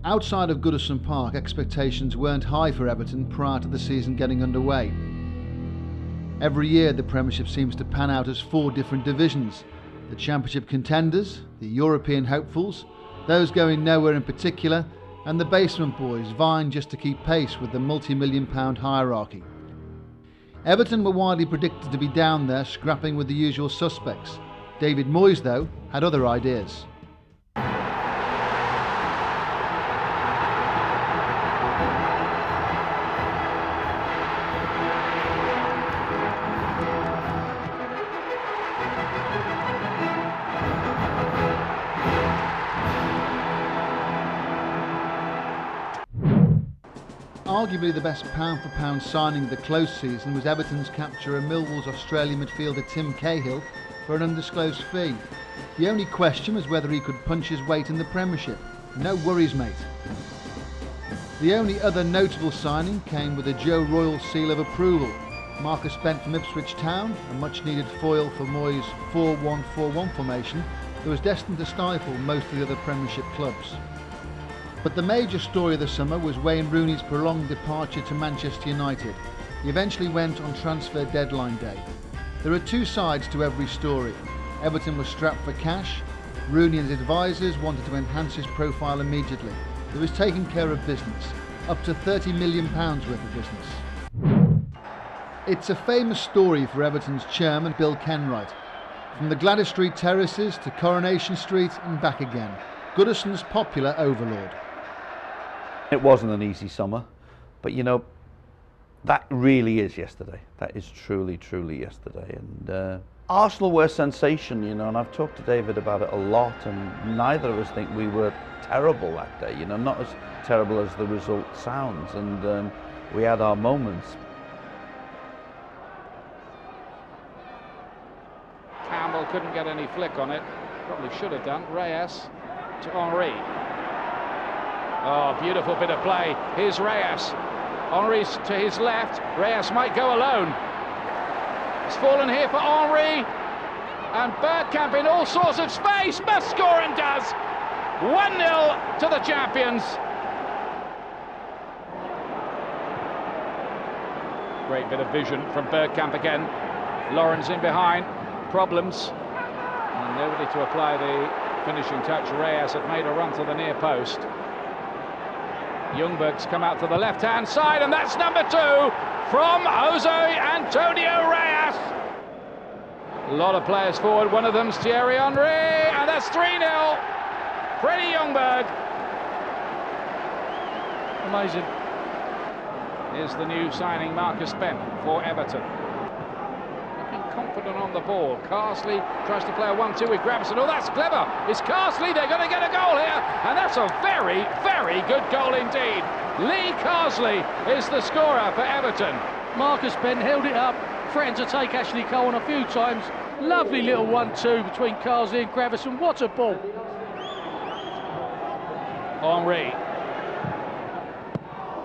Outside of Goodison Park, expectations weren't high for Everton prior to the season getting underway. Every year the Premiership seems to pan out as 4 different divisions: the Championship contenders, the European hopefuls, those going nowhere in particular, and the basement boys vying just to keep pace with the multi-million-pound hierarchy. Everton were widely predicted to be down there scrapping with the usual suspects. David Moyes, though, had other ideas. Arguably the best pound-for-pound signing of the close season was Everton's capture of Millwall's Australian midfielder Tim Cahill for an undisclosed fee. The only question was whether he could punch his weight in the Premiership. No worries, mate. The only other notable signing came with a Joe Royle seal of approval. Marcus Bent from Ipswich Town, a much-needed foil for Moyes' 4-1-4-1 formation that was destined to stifle most of the other Premiership clubs. But the major story of the summer was Wayne Rooney's prolonged departure to Manchester United. He eventually went on transfer deadline day. There are 2 sides to every story. Everton was strapped for cash. Rooney and his advisors wanted to enhance his profile immediately. He was taking care of business, up to £30 million worth of business. It's a famous story for Everton's chairman Bill Kenwright. From the Gladys Street terraces to Coronation Street and back again. Goodison's popular overlord. It wasn't an easy summer, but you know, that really is yesterday. That is truly, truly yesterday. And Arsenal were a sensation, you know, and I've talked to David about it a lot, and neither of us think we were terrible that day, you know, not as terrible as the result sounds, and we had our moments. Campbell couldn't get any flick on it, probably should have done. Reyes to Henry. Oh, beautiful bit of play. Here's Reyes. Henry's to his left. Reyes might go alone. It's fallen here for Henry. And Bergkamp in all sorts of space. Must score and does. 1-0 to the champions. Great bit of vision from Bergkamp again. Lawrence in behind. Problems. And nobody to apply the finishing touch. Reyes had made a run to the near post. Ljungberg's come out to the left-hand side, and that's number 2 from Jose Antonio Reyes. A lot of players forward. One of them's Thierry Henry, and that's 3-0. Freddie Ljungberg. Amazing. Here's the new signing, Marcus Bent for Everton. Confident on the ball. Carsley tries to play a 1-2 with Gravison. Oh, that's clever. It's Carsley. They're going to get a goal here. And that's a very, very good goal indeed. Lee Carsley is the scorer for Everton. Marcus Bent held it up, threatened to take Ashley Cole on a few times. Lovely little 1-2 between Carsley and Gravison. What a ball. Henry.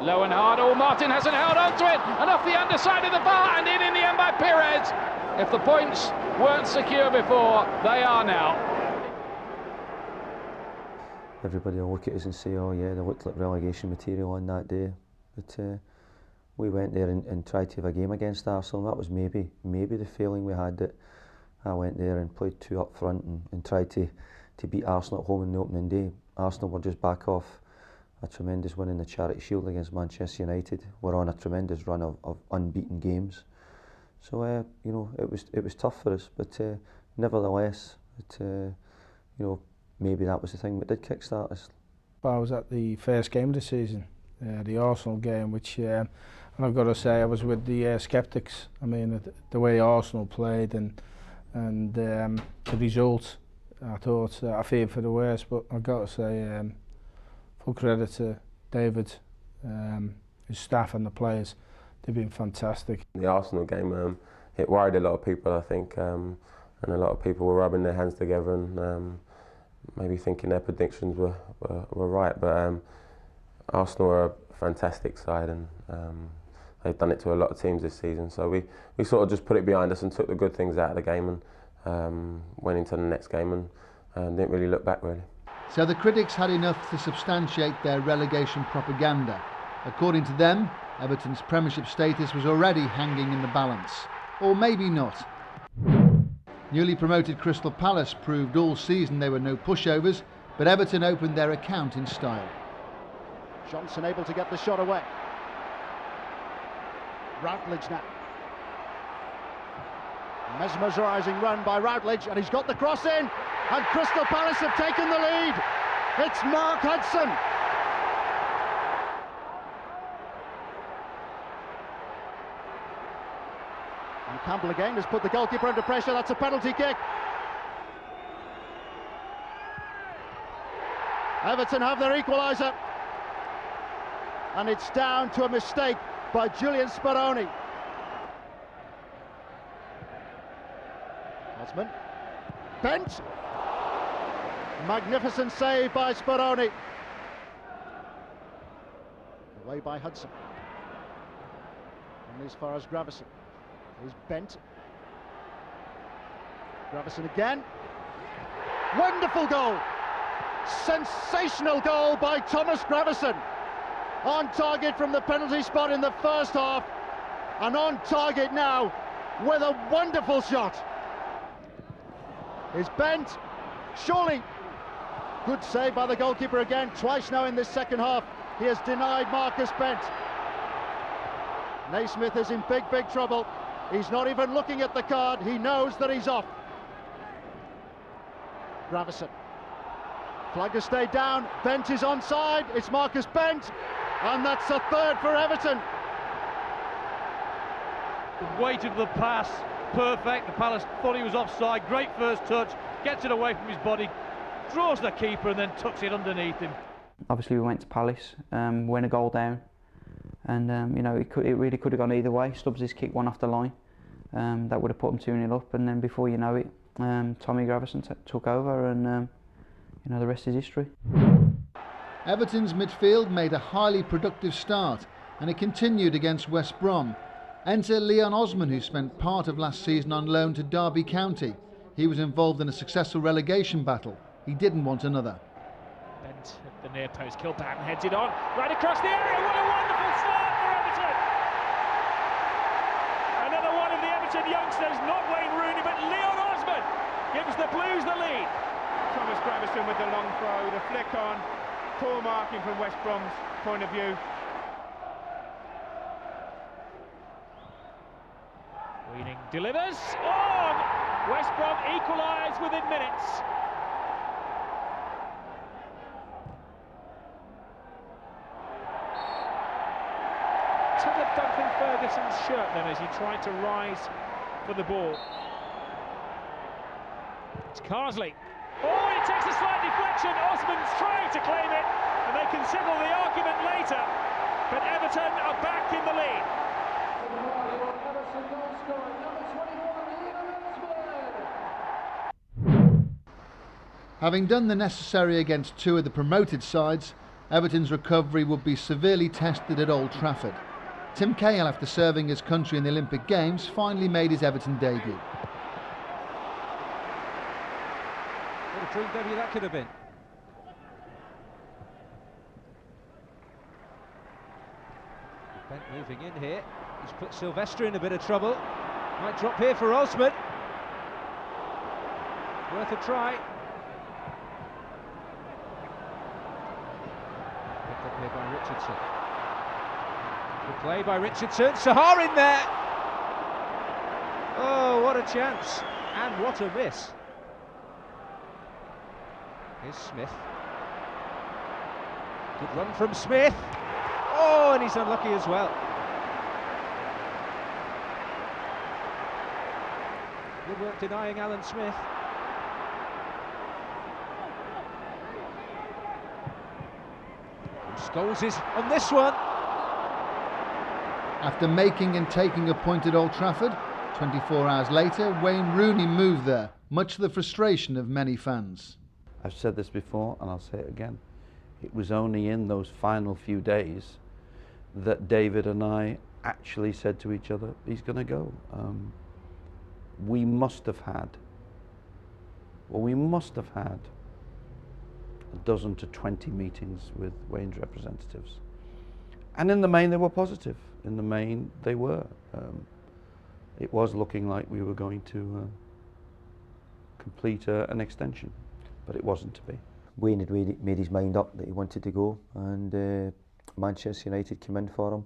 Low and hard. Oh, Martin hasn't held on to it. And off the underside of the bar and in the end by Pires. If the points weren't secure before, they are now. Everybody will look at us and say, oh yeah, they looked like relegation material on that day. But we went there and tried to have a game against Arsenal. That was maybe the feeling we had, that I went there and played 2 up front and tried to beat Arsenal at home in the opening day. Arsenal were just back off a tremendous win in the Charity Shield against Manchester United. We're on a tremendous run of unbeaten games. So you know, it was tough for us, but nevertheless, you know, maybe that was the thing that did kickstart us. I was at the first game of the season, the Arsenal game, which, and I've got to say, I was with the sceptics. I mean, the way Arsenal played and the result, I thought I feared for the worst, but I've got to say, full credit to David, his staff and the players. They've been fantastic. The Arsenal game, it worried a lot of people, I think, and a lot of people were rubbing their hands together and maybe thinking their predictions were right. But Arsenal are a fantastic side, and they've done it to a lot of teams this season. So we sort of just put it behind us and took the good things out of the game and went into the next game and didn't really look back, really. So the critics had enough to substantiate their relegation propaganda. According to them, Everton's Premiership status was already hanging in the balance. Or maybe not. Newly promoted Crystal Palace proved all season they were no pushovers, but Everton opened their account in style. Johnson able to get the shot away. Routledge now. Mesmerising run by Routledge, and he's got the cross in, and Crystal Palace have taken the lead. It's Mark Hudson. And Campbell again has put the goalkeeper under pressure. That's a penalty kick. Everton have their equaliser, and it's down to a mistake by Julian Speroni. Osman, bent, magnificent save by Speroni. Away by Hudson. Only as far as Gravison. He's bent. Gravison again. Wonderful goal. Sensational goal by Thomas Gravison. On target from the penalty spot in the first half, and on target now with a wonderful shot. Is bent, surely. Good save by the goalkeeper again, twice now in this second half. He has denied Marcus Bent. Naismith is in big trouble. He's not even looking at the card, he knows that he's off. Gravison. Flag has stayed down, Bent is onside, it's Marcus Bent, and that's a third for Everton. The weight of the pass, perfect. The Palace thought he was offside. Great first touch, gets it away from his body, draws the keeper and then tucks it underneath him. Obviously we went to Palace, win a goal down, and you know, it really could have gone either way. Stubbs' kick one off the line, that would have put them 2-0 up, and then before you know it, Tommy Gravison took over, and you know, the rest is history. Everton's midfield made a highly productive start, and it continued against West Brom. Enter Leon Osman, who spent part of last season on loan to Derby County. He was involved in a successful relegation battle. He didn't want another. Bent at the near post, Kilpatrick heads it on, right across the area. What a wonderful start for Everton! Another one of the Everton youngsters, not Wayne Rooney, but Leon Osman gives the Blues the lead. Thomas Gravison with the long throw, the flick on, poor marking from West Brom's point of view. Weening delivers on. West Brom equalise within minutes. Took up Duncan Ferguson's shirt then as he tried to rise for the ball. It's Carsley. Oh, he takes a slight deflection. Osman's trying to claim it, and they can settle the argument later. But Everton are back in the lead. Having done the necessary against two of the promoted sides, Everton's recovery would be severely tested at Old Trafford. Tim Cahill, after serving his country in the Olympic Games, finally made his Everton debut. What a dream debut that could have been. Bent moving in here. He's put Sylvester in a bit of trouble. Might drop here for Osman. Worth a try. Picked up here by Richardson. Good play by Richardson. Sahar in there. Oh, what a chance. And what a miss. Here's Smith. Good run from Smith. Oh, and he's unlucky as well. Good work denying Alan Smith. Scholes is on this one. After making and taking a point at Old Trafford, 24 hours later, Wayne Rooney moved there, much to the frustration of many fans. I've said this before and I'll say it again. It was only in those final few days that David and I actually said to each other, he's going to go. We must have had dozen to 20 meetings with Wayne's representatives. And in the main, they were positive. In the main, they were. It was looking like we were going to complete an extension, but it wasn't to be. Wayne had made his mind up that he wanted to go, and Manchester United came in for him.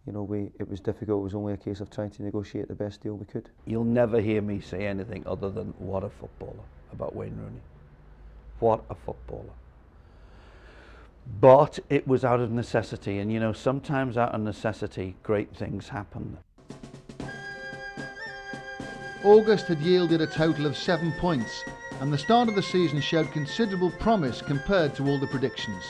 You know, it was difficult. It was only a case of trying to negotiate the best deal we could. You'll never hear me say anything other than what a footballer about Wayne Rooney. What a footballer. But it was out of necessity, and you know, sometimes out of necessity, great things happen. August had yielded a total of 7 points, and the start of the season showed considerable promise compared to all the predictions.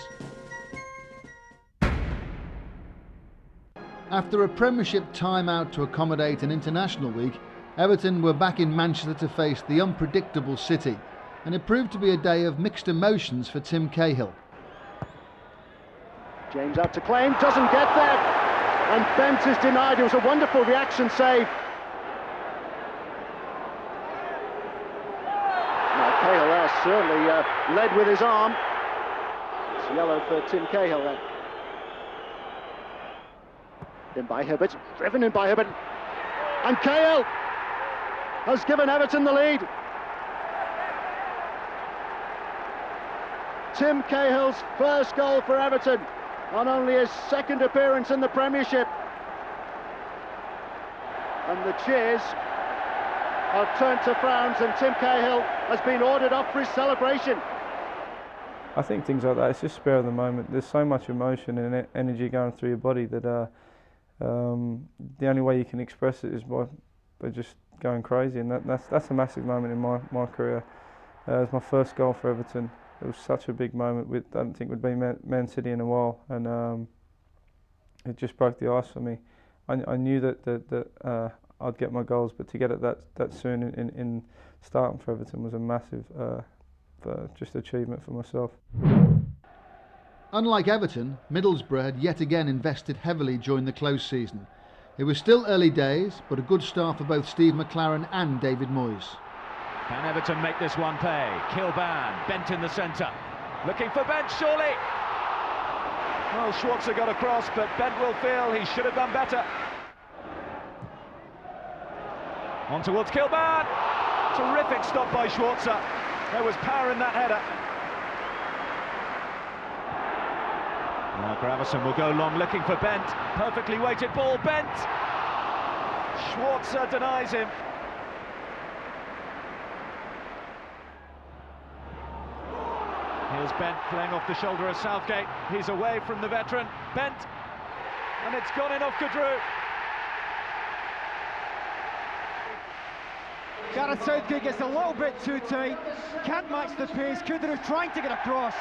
After a Premiership time-out to accommodate an international week, Everton were back in Manchester to face the unpredictable City, and it proved to be a day of mixed emotions for Tim Cahill. James out to claim, doesn't get there, and Bent is denied. It was a wonderful reaction save. Now Cahill there certainly led with his arm. It's yellow for Tim Cahill there. In by Hibbert, driven in by Hibbert, and Cahill has given Everton the lead. Tim Cahill's first goal for Everton on only his second appearance in the Premiership. And the cheers have turned to frowns, and Tim Cahill has been ordered off for his celebration. I think things like that, it's just spur of the moment. There's so much emotion and energy going through your body that the only way you can express it is by just going crazy, and that's a massive moment in my career. It was my first goal for Everton. It was such a big moment. I don't think we'd been Man City in a while, and it just broke the ice for me. I knew that I'd get my goals, but to get it that soon in starting for Everton was a massive just achievement for myself. Unlike Everton, Middlesbrough had yet again invested heavily during the close season. It was still early days, but a good start for both Steve McLaren and David Moyes. Can Everton make this one pay? Kilban, Bent in the centre. Looking for Bent, surely! Well, Schwarzer got across, but Bent will feel he should have done better. On towards Kilban! Terrific stop by Schwarzer. There was power in that header. Now Gravison will go long looking for Bent. Perfectly weighted ball, Bent! Schwarzer denies him. Here's Bent playing off the shoulder of Southgate. He's away from the veteran, Bent. And it's gone in off Kadru. Gareth Southgate gets a little bit too tight. Can't match the pace. Kadru trying to get across.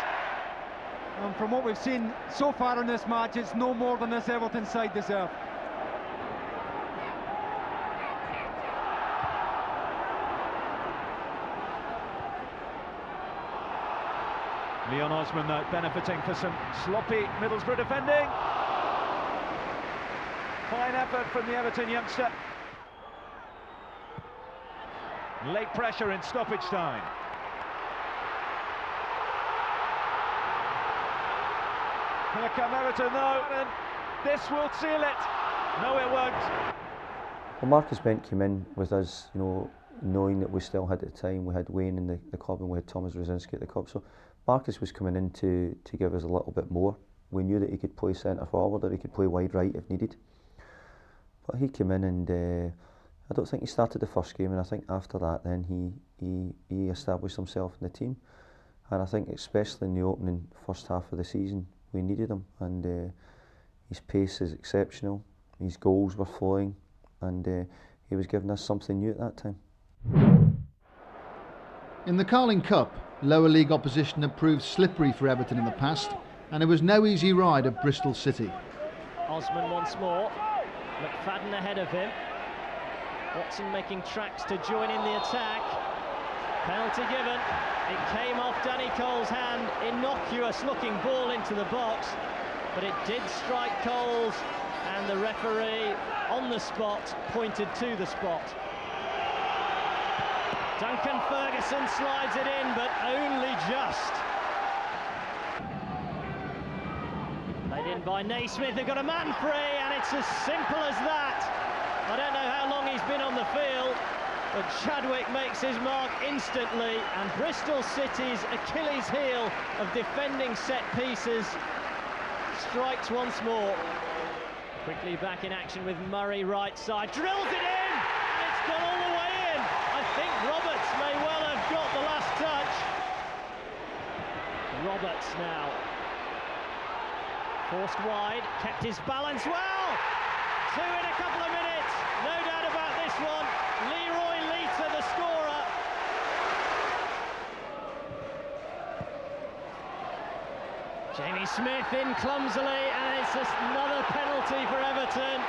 And from what we've seen so far in this match, it's no more than this Everton side deserve. Leon Osman, though, benefiting for some sloppy Middlesbrough defending. Fine effort from the Everton youngster. Late pressure in stoppage time. Here come Everton though, and this will seal it. No, it won't. Well, Marcus Bent came in with us, you know, knowing that we still had at the time, we had Wayne in the club and we had Thomas Rosiński at the club. So Marcus was coming in to give us a little bit more. We knew that he could play centre forward or he could play wide right if needed. But he came in and I don't think he started the first game, and I think after that then he established himself in the team. And I think especially in the opening first half of the season, we needed him, and his pace is exceptional, his goals were flowing, and he was giving us something new at that time. In the Carling Cup, lower league opposition had proved slippery for Everton in the past, and it was no easy ride at Bristol City. Osman once more, McFadden ahead of him. Watson making tracks to join in the attack. Penalty given. It came off Danny Cole's hand. Innocuous looking ball into the box, but it did strike Coles, and the referee on the spot pointed to the spot. Duncan Ferguson slides it in, but only just. In by Naismith, they've got a man free, and it's as simple as that. I don't know how long he's been on the field, but Chadwick makes his mark instantly, and Bristol City's Achilles heel of defending set pieces strikes once more. Quickly back in action with Murray right side, drills it in, and it's gone all the way in. I think Roberts may well have got the last touch. Roberts now. Forced wide, kept his balance well. 2 in a couple of minutes, no doubt about this one. Leroy Lita, the scorer. Jamie Smith in clumsily, and it's just another penalty for Everton.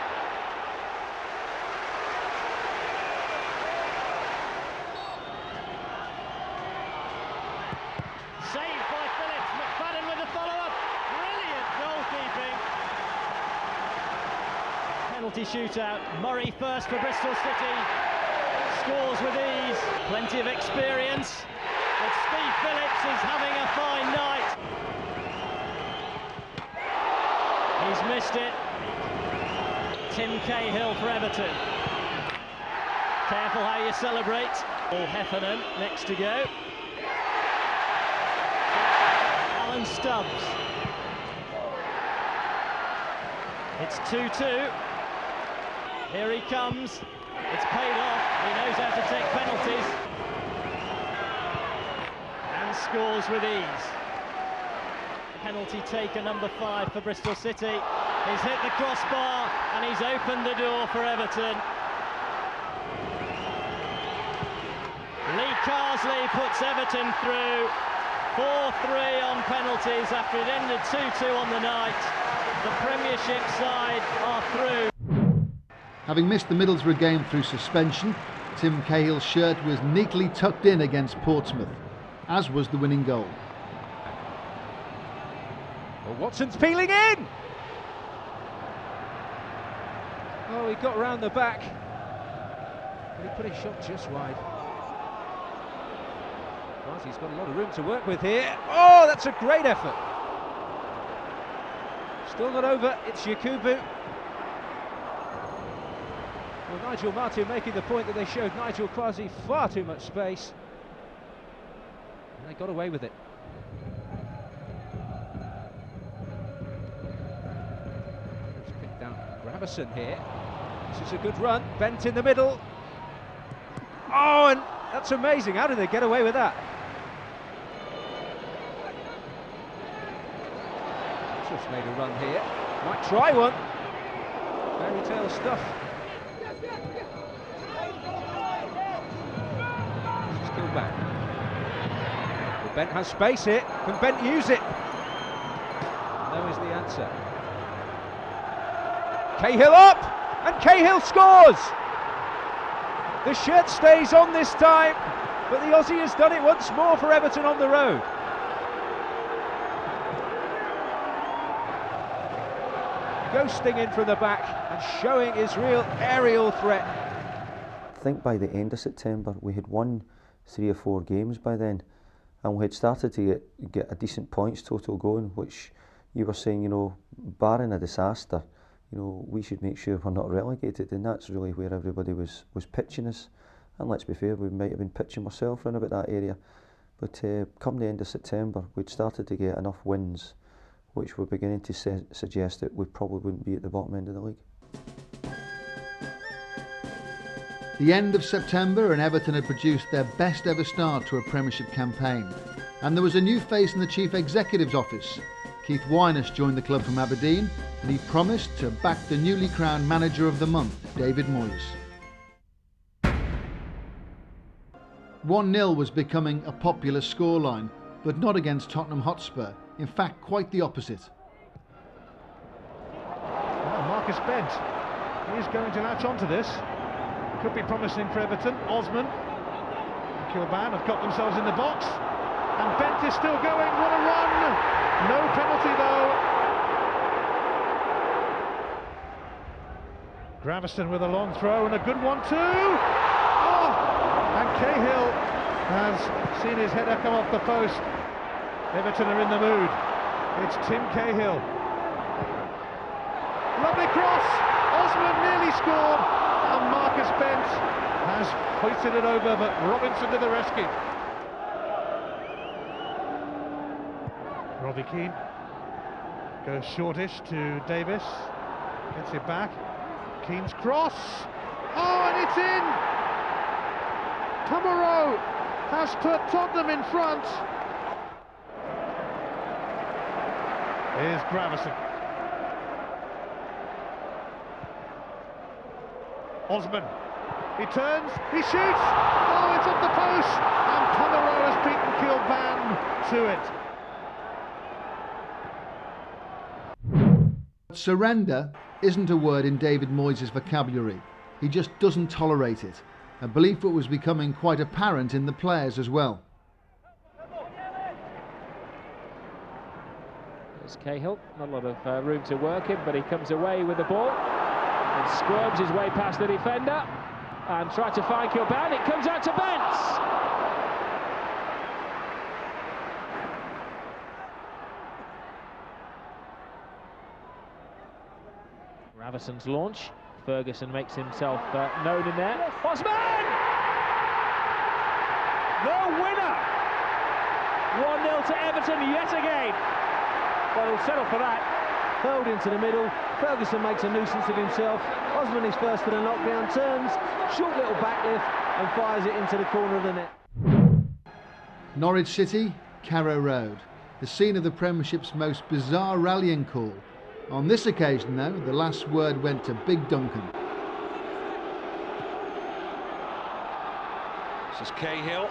Saved by Phillips, McFadden with the follow-up. Brilliant goalkeeping. Penalty shootout. Murray first for Bristol City. Scores with ease. Plenty of experience. But Steve Phillips is having a fine night. He's missed it. Tim Cahill for Everton. Careful how you celebrate. Heffernan next to go. Alan Stubbs. It's 2-2. Here he comes. It's paid off. He knows how to take penalties. And scores with ease. Penalty taker number 5 for Bristol City. He's hit the crossbar and he's opened the door for Everton. Lee Carsley puts Everton through. 4-3 on penalties after it ended 2-2 on the night. The Premiership side are through. Having missed the Middlesbrough game through suspension, Tim Cahill's shirt was neatly tucked in against Portsmouth, as was the winning goal. Well, Watson's peeling in! Oh, he got round the back, but he put his shot just wide. He's got a lot of room to work with here. Oh, that's a great effort. Still not over, it's Yakubu. Well, Nigel Martin making the point that they showed Nigel Quasi far too much space. And they got away with it. Let's pick down Gravison here. This is a good run, Bent in the middle. Oh, and that's amazing, how did they get away with that? Just made a run here, might try one. Fairy tale stuff. Still back. Well, Bent has space here. Can Bent use it? No is the answer. Cahill up, and Cahill scores. The shirt stays on this time, but the Aussie has done it once more for Everton on the road. Ghosting in from the back and showing his real aerial threat. I think by the end of September we had won 3 or 4 games by then, and we had started to get a decent points total going, which you were saying, you know, barring a disaster, you know, we should make sure we're not relegated, and that's really where everybody was pitching us. And let's be fair, we might have been pitching ourselves around about that area, but come the end of September we'd started to get enough wins which were beginning to suggest that we probably wouldn't be at the bottom end of the league. The end of September and Everton had produced their best ever start to a Premiership campaign, and there was a new face in the Chief Executive's office. Keith Wyness joined the club from Aberdeen, and he promised to back the newly crowned Manager of the Month, David Moyes. 1-0 was becoming a popular scoreline, but not against Tottenham Hotspur. In fact, quite the opposite. Well, Marcus Bent, he's going to latch onto this. Could be promising for Everton. Osman and Kilban have got themselves in the box, and Bent is still going. What a run! No penalty though. Gravison with a long throw and a good one too. Oh! And Cahill has seen his header come off the post. Everton are in the mood. It's Tim Cahill. Lovely cross. Osman nearly scored, and Marcus Bent has hoisted it over, but Robinson to the rescue. Robbie Keane goes shortish to Davis, gets it back. Keane's cross. Oh, and it's in! Pomeroy has put Tottenham in front. Here's Gravison. Osman. He turns, he shoots. Oh, it's up the post, and Pomeroy has beaten Kilban to it. Surrender isn't a word in David Moyes' vocabulary. He just doesn't tolerate it. A belief that was becoming quite apparent in the players as well. There's Cahill, not a lot of room to work in, but he comes away with the ball and squirms his way past the defender and tries to find Kilban. It comes out to Bents. Ravison's launch. Ferguson makes himself known in there. Osman! The winner! 1-0 to Everton yet again. Well, he'll settle for that. Hurled into the middle. Ferguson makes a nuisance of himself. Osman is first to the knockdown, turns, short little backlift and fires it into the corner of the net. Norwich City, Carrow Road, the scene of the Premiership's most bizarre rallying call. On this occasion, though, the last word went to Big Duncan. This is Cahill.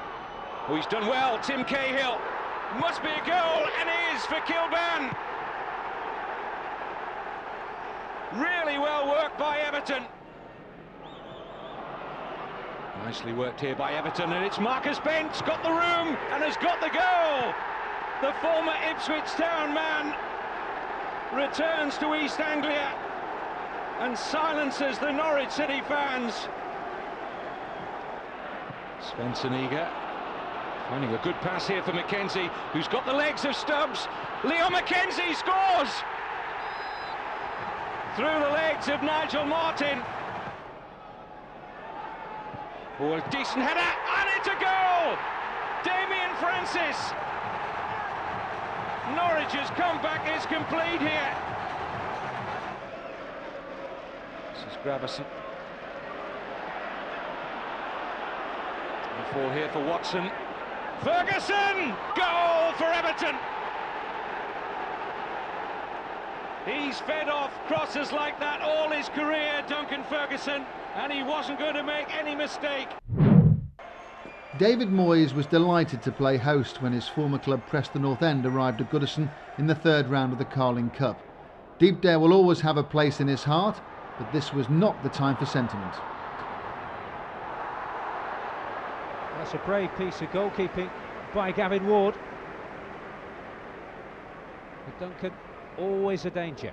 Oh, he's done well, Tim Cahill. Must be a goal, and it is for Kilban. Really well worked by Everton. Nicely worked here by Everton, and it's Marcus Bent, got the room, and has got the goal. The former Ipswich Town man returns to East Anglia and silences the Norwich City fans. Svensson eager, finding a good pass here for McKenzie, who's got the legs of Stubbs. Leo McKenzie scores! Through the legs of Nigel Martin. Oh, a decent header, and it's a goal! Damien Francis. Norwich's comeback is complete here. This is Gravison. The fall here for Watson. Ferguson! Goal for Everton! He's fed off crosses like that all his career, Duncan Ferguson, and he wasn't going to make any mistake. David Moyes was delighted to play host when his former club Preston North End arrived at Goodison in the third round of the Carling Cup. Deepdale will always have a place in his heart, but this was not the time for sentiment. That's a brave piece of goalkeeping by Gavin Ward. But Duncan, always a danger.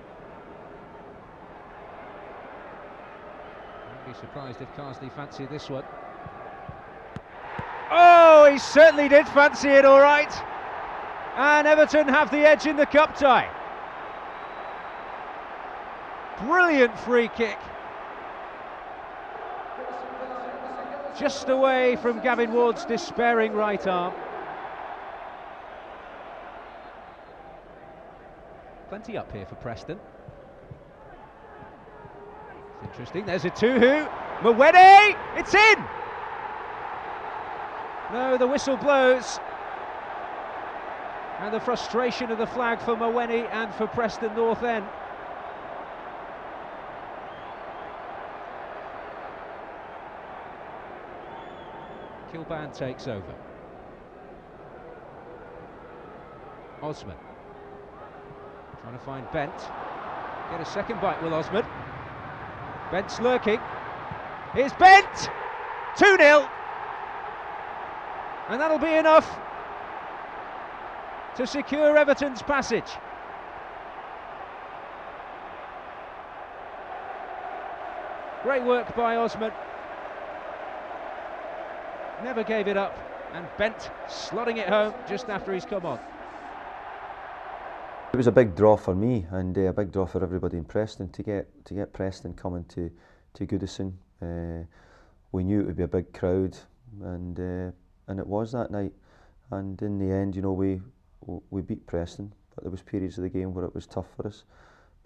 I'd be surprised if Carsley fancied this one. Oh, he certainly did fancy it, all right. And Everton have the edge in the cup tie. Brilliant free kick. Just away from Gavin Ward's despairing right arm. Plenty up here for Preston. It's interesting, there's a two-hoo. Mwene, it's in! No, the whistle blows. And the frustration of the flag for Mwene and for Preston North End. Kilban takes over. Osman. Trying to find Bent. Get a second bite with Osman. Bent's lurking. Here's Bent! 2-0. And that'll be enough to secure Everton's passage. Great work by Osman. Never gave it up, and Bent slotting it home just after he's come on. It was a big draw for me and a big draw for everybody in Preston to get Preston coming to Goodison. We knew it would be a big crowd, and it was that night. And in the end, you know, we beat Preston, but there was periods of the game where it was tough for us.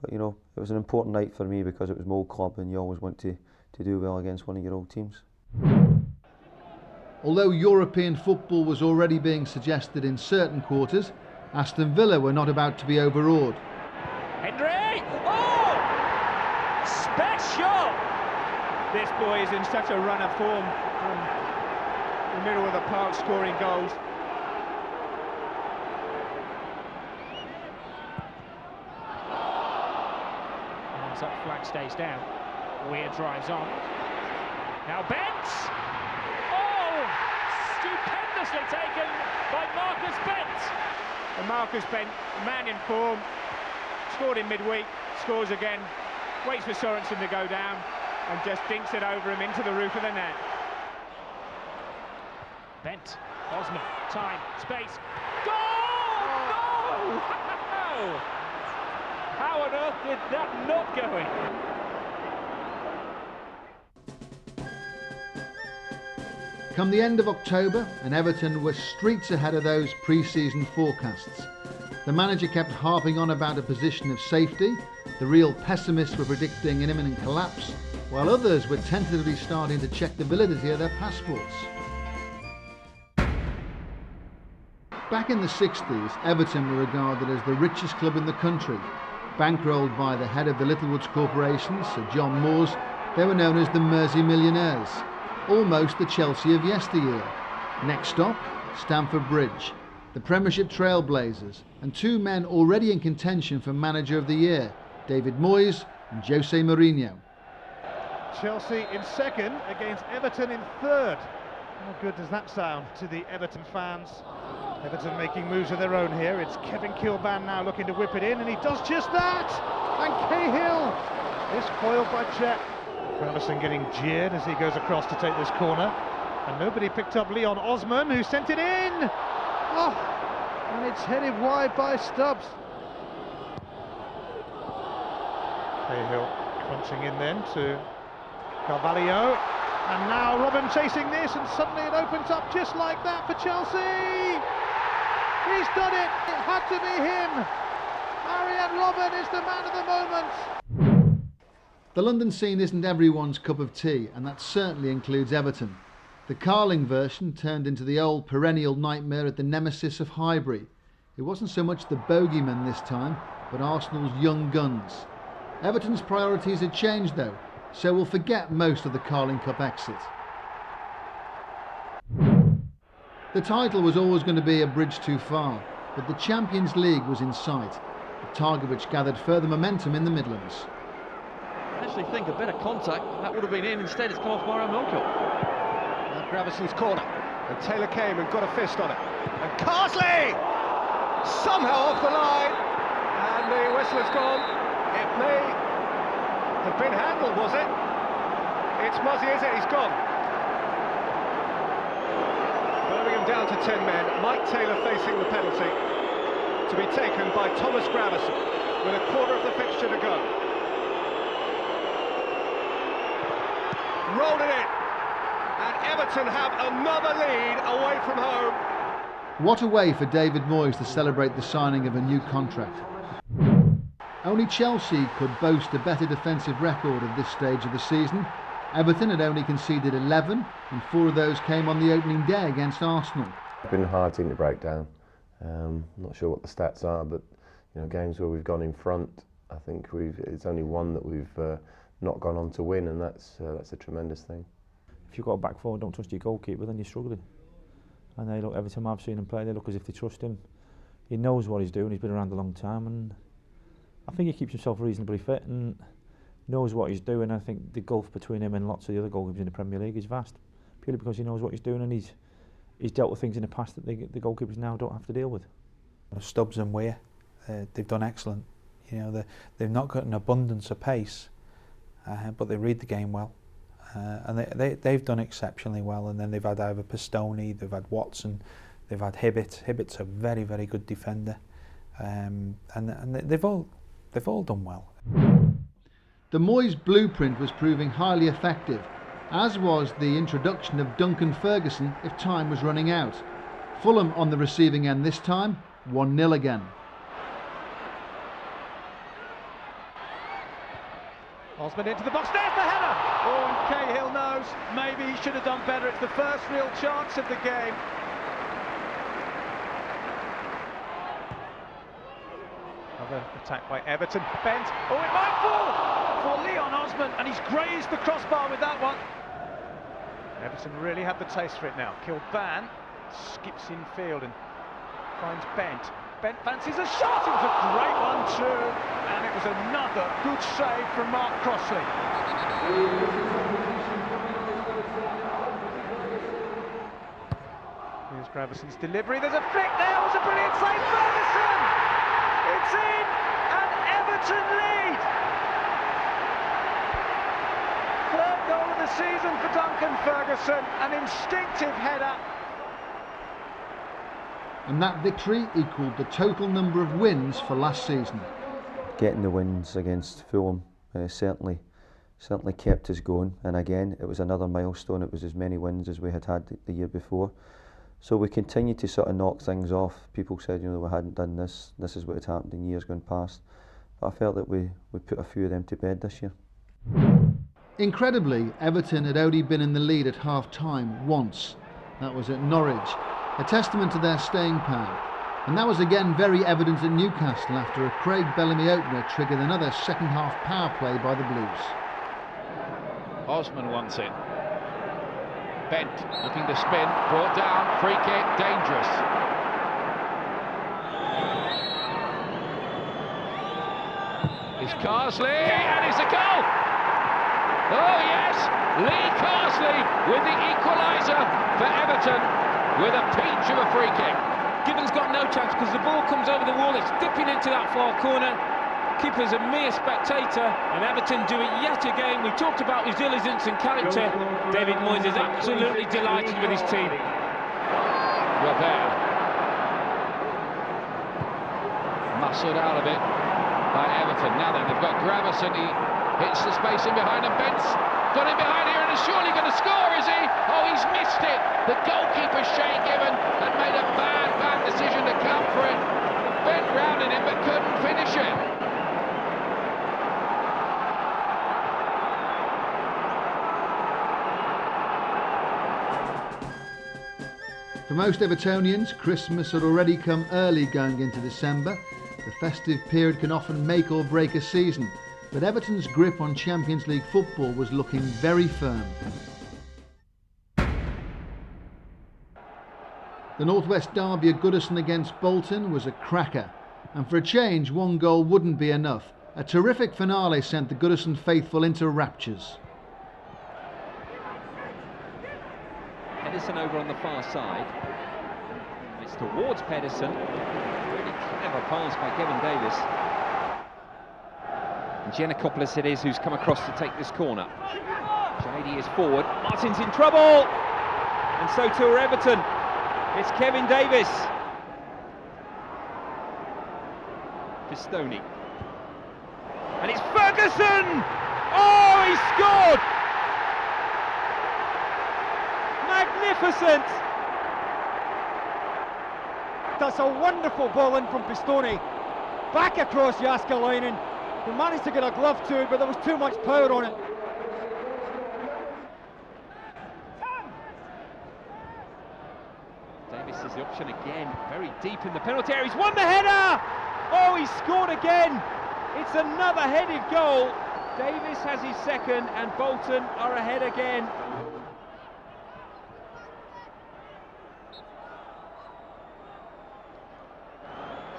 But you know, it was an important night for me because it was my old club, and you always want to do well against one of your old teams. Although European football was already being suggested in certain quarters, Aston Villa were not about to be overawed. Henry! Oh! Special! This boy is in such a run of form from the middle of the park, scoring goals. Arms up, flag stays down. Weir drives on. Now Bent! Oh! Stupendously taken by Marcus Bent! And Marcus Bent, man in form, scored in midweek, scores again, waits for Sorensen to go down and just dinks it over him into the roof of the net. Bent, Osman, time, space, goal! No! How on earth did that not go in? Come the end of October, and Everton were streets ahead of those pre-season forecasts. The manager kept harping on about a position of safety. The real pessimists were predicting an imminent collapse, while others were tentatively starting to check the validity of their passports. Back in the 60s, Everton were regarded as the richest club in the country. Bankrolled by the head of the Littlewoods Corporation, Sir John Moores, they were known as the Mersey Millionaires. Almost the Chelsea of yesteryear. Next stop, Stamford Bridge. The Premiership trailblazers, and two men already in contention for Manager of the Year, David Moyes and Jose Mourinho. Chelsea in second against Everton in third. How good does that sound to the Everton fans? Everton making moves of their own here. It's Kevin Kilban now looking to whip it in, and he does just that! And Cahill is foiled by Chet. Gravison getting jeered as he goes across to take this corner, and nobody picked up Leon Osman, who sent it in. Oh, and it's headed wide by Stubbs. Cahill crunching in then to Carvalho, and now Robin chasing this, and suddenly it opens up just like that for Chelsea. He's done it. It had to be him. Arjen Robben is the man of the moment. The London scene isn't everyone's cup of tea, and that certainly includes Everton. The Carling version turned into the old perennial nightmare at the nemesis of Highbury. It wasn't so much the bogeyman this time, but Arsenal's young guns. Everton's priorities had changed though, so we'll forget most of the Carling Cup exit. The title was always going to be a bridge too far, but the Champions League was in sight, a target which gathered further momentum in the Midlands. I actually think a bit of contact, that would have been in. Instead it's come off Mario Milko. Now Gravison's corner, and Taylor came and got a fist on it. And Carsley! Somehow off the line, and the whistle has gone. It may have been handled, was it? It's Muzzy, is it? He's gone. Birmingham down to 10 men. Mike Taylor facing the penalty, to be taken by Thomas Gravison, with a quarter of the fixture to go. Rolled it in, and Everton have another lead away from home. What a way for David Moyes to celebrate the signing of a new contract. Only Chelsea could boast a better defensive record at this stage of the season. Everton had only conceded 11, and 4 of those came on the opening day against Arsenal. It's been a hard team to break down. Not sure what the stats are, but you know, games where we've gone in front, I think it's only one that we've not gone on to win, and that's a tremendous thing. If you've got a back four and don't trust your goalkeeper, then you're struggling. And they look, every time I've seen him play, they look as if they trust him. He knows what he's doing, he's been around a long time, and I think he keeps himself reasonably fit and knows what he's doing. I think the gulf between him and lots of the other goalkeepers in the Premier League is vast, purely because he knows what he's doing, and he's dealt with things in the past that the goalkeepers now don't have to deal with. Stubbs and Weir, they've done excellent. You know, they've not got an abundance of pace, but they read the game well, and they've done exceptionally well. And then they've had either Pistone, they've had Watson, they've had Hibbett. Hibbett's a very, very good defender. and they've all done well. The Moyes blueprint was proving highly effective, as was the introduction of Duncan Ferguson if time was running out. Fulham on the receiving end this time, 1-0 again. Osman into the box, there's the header! Oh, and Cahill knows maybe he should have done better. It's the first real chance of the game. Another attack by Everton, bent, oh it might fall for Leon Osman, and he's grazed the crossbar with that one. Everton really have the taste for it now. Kilban skips in field and finds Bent. Bent fancies a shot, it was a great one too, and it was another good save from Mark Crossley. Here's Graveson's delivery, there's a flick there, it was a brilliant save, Ferguson! It's in, and Everton lead! Third goal of the season for Duncan Ferguson, an instinctive header. And that victory equalled the total number of wins for last season. Getting the wins against Fulham certainly kept us going, and again it was another milestone. It was as many wins as we had the year before. So we continued to sort of knock things off. People said, you know, we hadn't done this is what had happened in years gone past. But I felt that we put a few of them to bed this year. Incredibly, Everton had only been in the lead at half-time once. That was at Norwich, a testament to their staying power. And that was again very evident at Newcastle after a Craig Bellamy opener triggered another second-half power play by the Blues. Osman wants it. Bent, looking to spin, brought down, free kick, dangerous. It's Carsley, and it's a goal! Oh yes, Lee Carsley with the equaliser for Everton, with a peach of a free kick. Gibbons got no chance because the ball comes over the wall, it's dipping into that far corner. Keeper's a mere spectator, and Everton do it yet again. We talked about his diligence and character. David Moyes is absolutely delighted with his team. Robert. Muscled out of it by Everton. Now then, they've got Gravesson. He hits the space in behind, and Bent's got him behind here and is surely going to score, is he? Oh, he's missed it. The goalkeeper, Shea Given, had made a bad decision to come for it. Bent rounded him but couldn't finish it. For most Evertonians, Christmas had already come early going into December. The festive period can often make or break a season, but Everton's grip on Champions League football was looking very firm. The Northwest derby at Goodison against Bolton was a cracker, and for a change, one goal wouldn't be enough. A terrific finale sent the Goodison faithful into raptures. Pedersen over on the far side. It's towards Pedersen. Really clever pass by Kevin Davis. And Giannakopoulos it is who's come across to take this corner. JD is forward. Martin's in trouble! And so too are Everton. It's Kevin Davis. Pistoni. And it's Ferguson! Oh, he scored! Magnificent! That's a wonderful ball in from Pistoni. Back across Jääskeläinen. He managed to get a glove to it, but there was too much power on it. Davis is the option again, very deep in the penalty area. He's won the header! Oh, he scored again! It's another headed goal. Davis has his second, and Bolton are ahead again.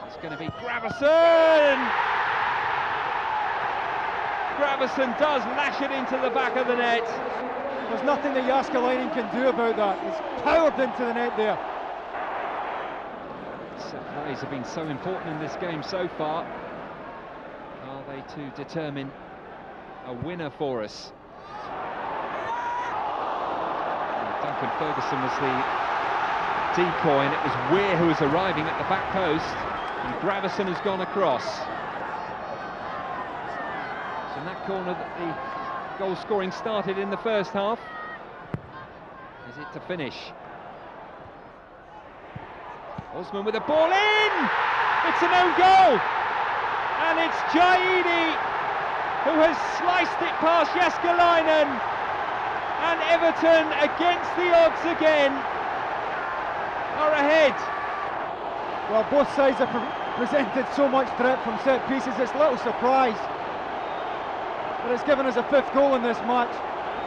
It's going to be Gravesson! Gravesson does lash it into the back of the net. There's nothing that Jääskeläinen can do about that. It's powered into the net there. Set plays have been so important in this game so far. Are they to determine a winner for us? Duncan Ferguson was the decoy, and it was Weir who was arriving at the back post. And Gravison has gone across. So in that corner that the goal scoring started in the first half. Is it to finish? Osman with a ball in! It's an own goal! And it's Jaidi who has sliced it past Jääskeläinen. And Everton, against the odds again, are ahead. Well, both sides have presented so much threat from set pieces, it's little surprise that it's given us a 5th goal in this match.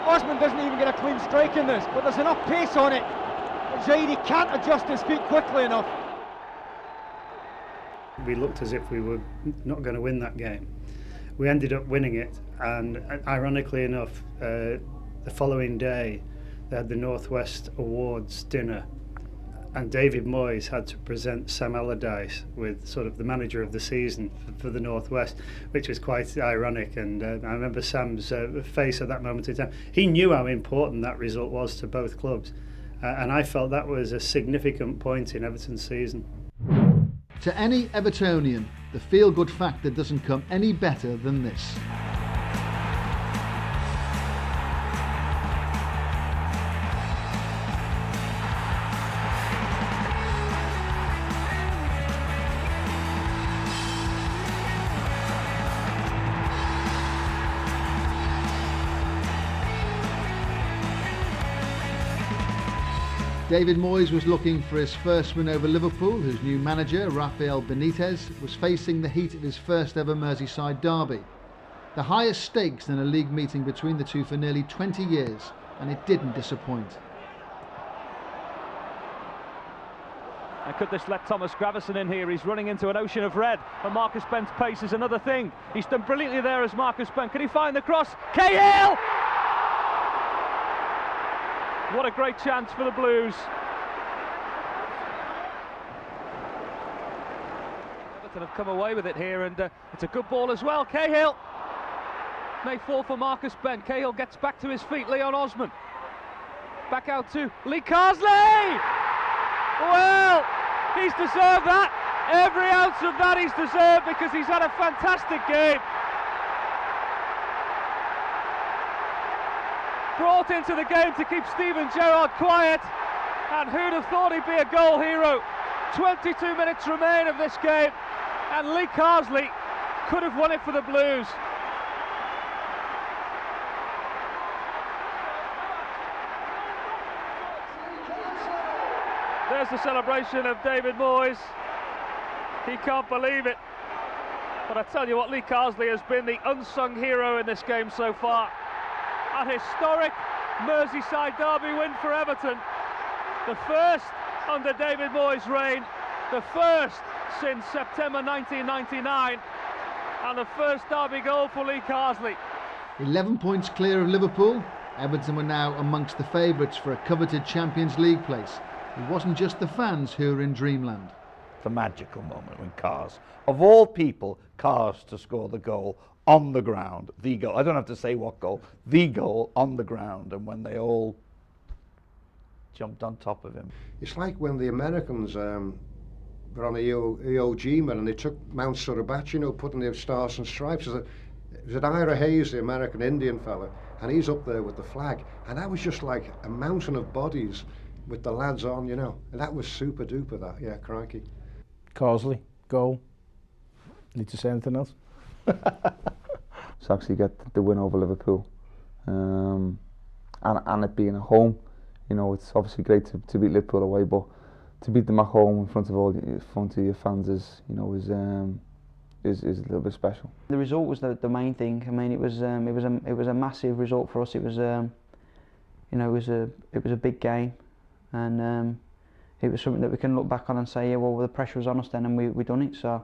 Osman doesn't even get a clean strike in this, but there's enough pace on it that Jaidi can't adjust his feet quickly enough. We looked as if we were not going to win that game. We ended up winning it, and ironically enough, the following day they had the Northwest Awards dinner, and David Moyes had to present Sam Allardyce with sort of the manager of the season for the Northwest, which was quite ironic. And I remember Sam's face at that moment in time. He knew how important that result was to both clubs, and I felt that was a significant point in Everton's season. To any Evertonian, the feel-good factor doesn't come any better than this. David Moyes was looking for his first win over Liverpool, whose new manager, Rafael Benitez, was facing the heat of his first ever Merseyside derby. The highest stakes in a league meeting between the two for nearly 20 years, and it didn't disappoint. And could this let Thomas Gravison in here? He's running into an ocean of red, and Marcus Bent's pace is another thing. He's done brilliantly there as Marcus Bent. Can he find the cross? Cahill! What a great chance for the Blues. Everton have come away with it here, and it's a good ball as well. Cahill may fall for Marcus Bent. Cahill gets back to his feet. Leon Osman back out to Lee Carsley. Well, he's deserved that. Every ounce of that he's deserved, because he's had a fantastic game. Brought into the game to keep Steven Gerrard quiet, and who'd have thought he'd be a goal hero? 22 minutes remain of this game, and Lee Carsley could have won it for the Blues. There's the celebration of David Moyes. He can't believe it, but I tell you what, Lee Carsley has been the unsung hero in this game so far. An historic Merseyside derby win for Everton. The first under David Moyes' reign, the first since September 1999, and the first derby goal for Lee Carsley. 11 points clear of Liverpool, Everton were now amongst the favourites for a coveted Champions League place. It wasn't just the fans who were in dreamland. The magical moment when Cars, of all people, Cars to score the goal on the ground, the goal. I don't have to say what goal, the goal on the ground, and when they all jumped on top of him. It's like when the Americans were on Iwo Jima and they took Mount Suribachi, you know, putting their stars and stripes. It was an Ira Hayes, the American Indian fella, and he's up there with the flag, and that was just like a mountain of bodies with the lads on, you know, and that was super duper, that, yeah, crikey. Carsley, goal. Need to say anything else? To actually get the win over Liverpool, and it being at home, you know, it's obviously great to beat Liverpool away, but to beat them at home in front of your fans is, you know, is a little bit special. The result was the main thing. I mean, it was a massive result for us. It was you know, it was a big game, and it was something that we can look back on and say, yeah, well, the pressure was on us then, and we done it. So.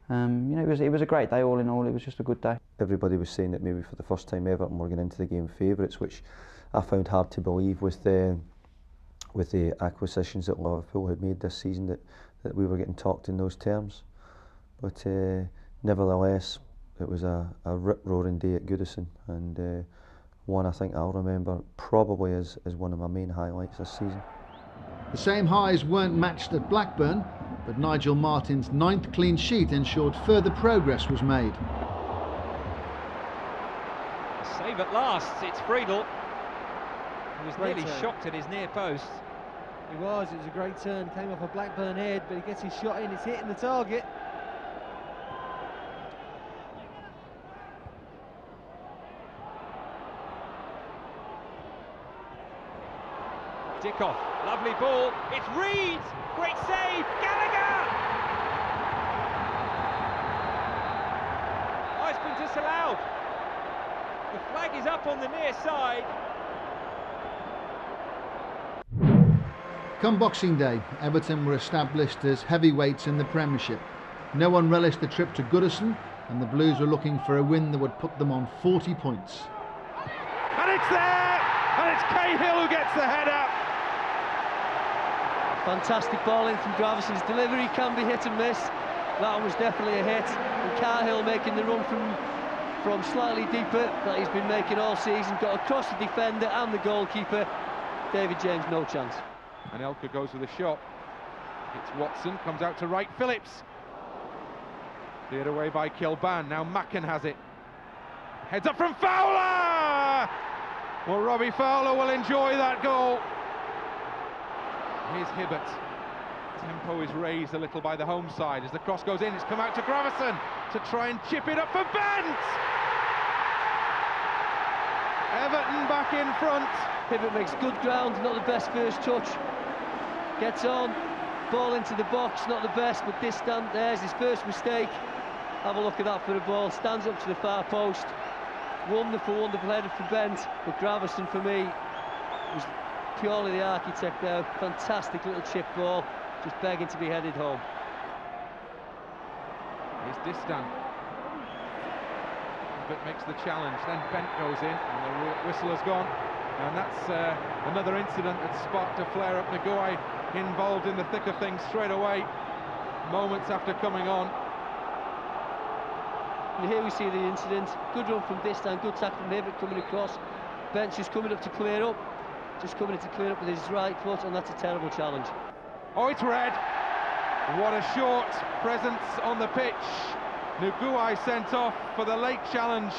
You know, it was a great day all in all. It was just a good day. Everybody was saying that maybe for the first time Everton were going into the game favourites, which I found hard to believe with the acquisitions that Liverpool had made this season, that we were getting talked in those terms. But nevertheless, it was a rip-roaring day at Goodison, and one I think I'll remember probably as one of my main highlights this season. The same highs weren't matched at Blackburn, but Nigel Martyn's 9th clean sheet ensured further progress was made. Save at last, it's Friedel, who was Great nearly turn. shocked at his near post. It was a great turn, came off a Blackburn head, but he gets his shot in, it's hitting the target. Dickoff, lovely ball, it's Reed, great save, Gallagher! Oh, it's been disallowed. The flag is up on the near side. Come Boxing Day, Everton were established as heavyweights in the Premiership. No one relished the trip to Goodison, and the Blues were looking for a win that would put them on 40 points. And it's there! And it's Cahill who gets the header! Fantastic ball in from Graverson's delivery, can be hit and miss. That one was definitely a hit. And Cahill making the run from slightly deeper that he's been making all season, got across the defender and the goalkeeper. David James, no chance. And Elka goes with a shot. It's Watson, comes out to right, Phillips. Cleared away by Kilban, now Macken has it. Heads up from Fowler! Well, Robbie Fowler will enjoy that goal. Here's Hibbert. Tempo is raised a little by the home side as the cross goes in. It's come out to Gravison to try and chip it up for Bent. Everton back in front. Hibbert makes good ground, not the best first touch. Gets on, ball into the box, not the best, but distant. There's his first mistake. Have a look at that for the ball. Stands up to the far post. Wonderful header for Bent, but Gravison for me was purely the architect there. Fantastic little chip ball, just begging to be headed home. Here's Distan. But makes the challenge, then Bent goes in, and the whistle has gone. And that's another incident that sparked a flare-up. Nguy involved in the thick of things straight away, moments after coming on. And here we see the incident. Good run from Distan, good tackle from Hibbert coming across. Bent's just coming up to clear up. Just coming in to clear up with his right foot, and that's a terrible challenge. Oh, it's red. What a short presence on the pitch. Nguy sent off for the late challenge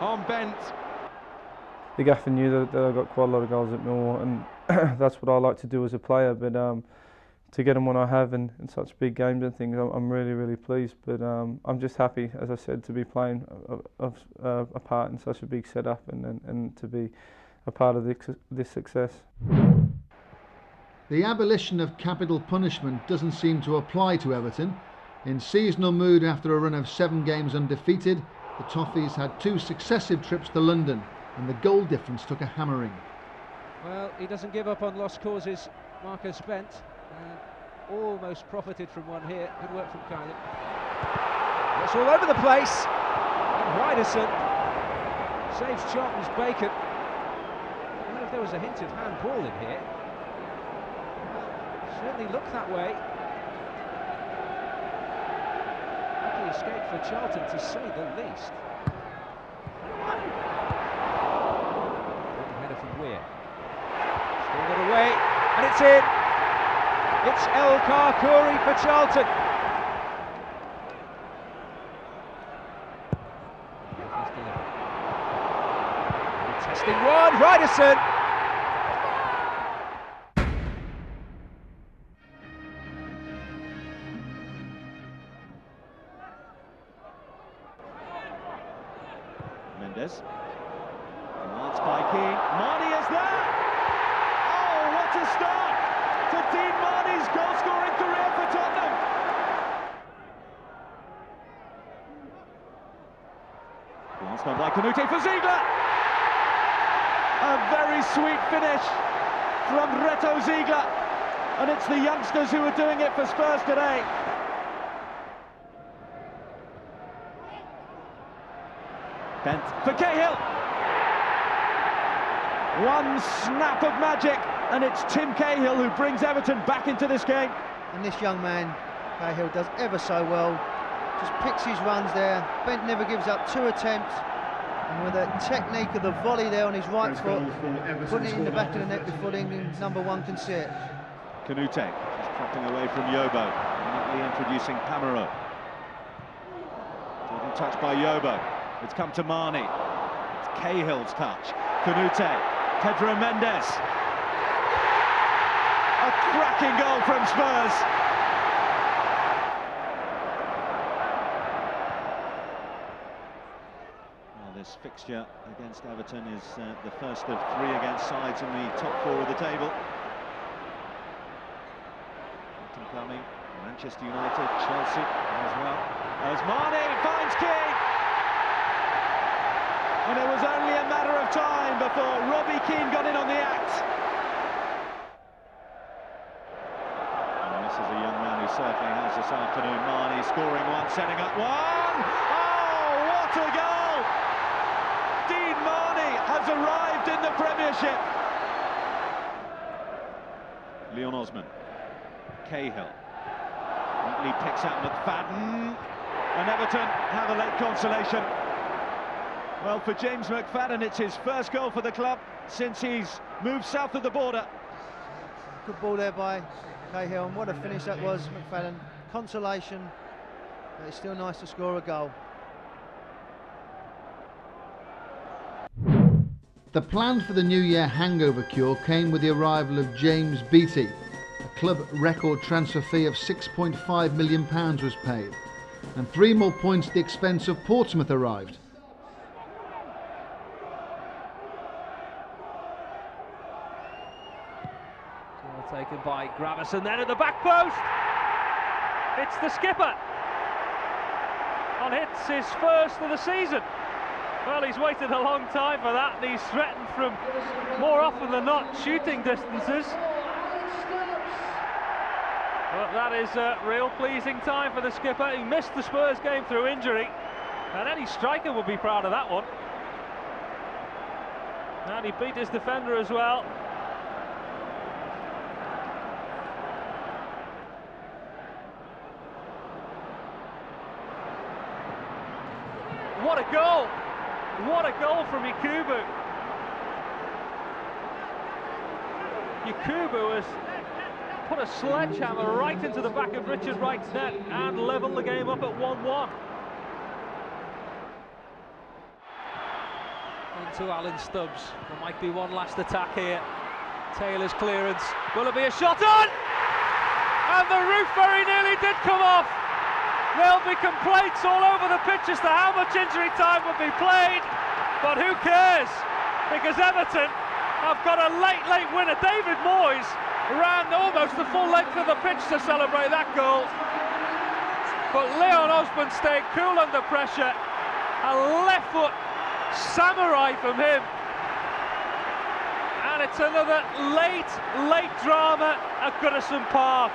on Bent. I think Havin knew that I got quite a lot of goals at Millwall, and that's what I like to do as a player, but to get them when I have in such big games and things, I'm really pleased. But I'm just happy, as I said, to be playing a part in such a big setup and to be a part of this success. The abolition of capital punishment doesn't seem to apply to Everton. In seasonal mood after a run of 7 games undefeated, the Toffees had 2 successive trips to London, and the goal difference took a hammering. Well, he doesn't give up on lost causes, Marcus Bent. Almost profited from one here. Good work from Kylie. It's all over the place. And Ryderson saves Charlton's Bacon. I don't know if there was a hint of handball in here. Certainly looked that way. Lucky escape for Charlton, to say the least. Good header from Weir. Still got away, and it's in. It's El Karkouri for Charlton. Testing one, Ryderson. Mendes. Commands by Keane. Marnie is there. Oh, what a start to Dean Marnie's goal-scoring career for Tottenham. Glanced on by Canute for Ziegler. A very sweet finish from Reto Ziegler, and it's the youngsters who are doing it for Spurs today. Bent for Cahill. One snap of magic, and it's Tim Cahill who brings Everton back into this game. And this young man, Cahill, does ever so well. Just picks his runs there. Bent never gives up 2 attempts. And with the technique of the volley there on his right foot, putting it in the back of the net before England #1 can see it. Canute just dropping away from Yobo. And that Gently introducing Pamaro. Good touch by Yobo. It's come to Marnie. It's Cahill's touch. Canute. Pedro Mendes. A cracking goal from Spurs. Well, this fixture against Everton is the first of 3 against sides in the top 4 of the table. Everton coming, Manchester United, Chelsea as well. As Marnie finds King. And it was only a matter of time before Robbie Keane got in on the act. And this is a young man who certainly has this afternoon. Marnie scoring one, setting up one. Oh, what a goal! Dean Marnie has arrived in the Premiership. Leon Osman, Cahill, neatly picks out McFadden, and Everton have a late consolation. Well, for James McFadden, it's his first goal for the club since he's moved south of the border. Good ball there by Cahill, and what a finish that was, McFadden. Consolation, but it's still nice to score a goal. The plan for the New Year hangover cure came with the arrival of James Beattie. A club record transfer fee of £6.5 million was paid, and 3 more points at the expense of Portsmouth arrived. Taken by Gravison, then at the back post. It's the skipper. And hits his first of the season. Well, he's waited a long time for that, and he's threatened from, more often than not, shooting distances. But that is a real pleasing time for the skipper. He missed the Spurs game through injury, and any striker would be proud of that one. And he beat his defender as well. What a goal! What a goal from Yakubu! Yakubu has put a sledgehammer right into the back of Richard Wright's net and levelled the game up at 1-1. Into Alan Stubbs. There might be one last attack here. Taylor's clearance. Will it be a shot on? And the roof very nearly did come off. There'll be complaints all over the pitch as to how much injury time will be played, but who cares? Because Everton have got a late winner. David Moyes ran almost the full length of the pitch to celebrate that goal, but Leon Osman stayed cool under pressure. A left foot samurai from him, and it's another late drama at Goodison Park.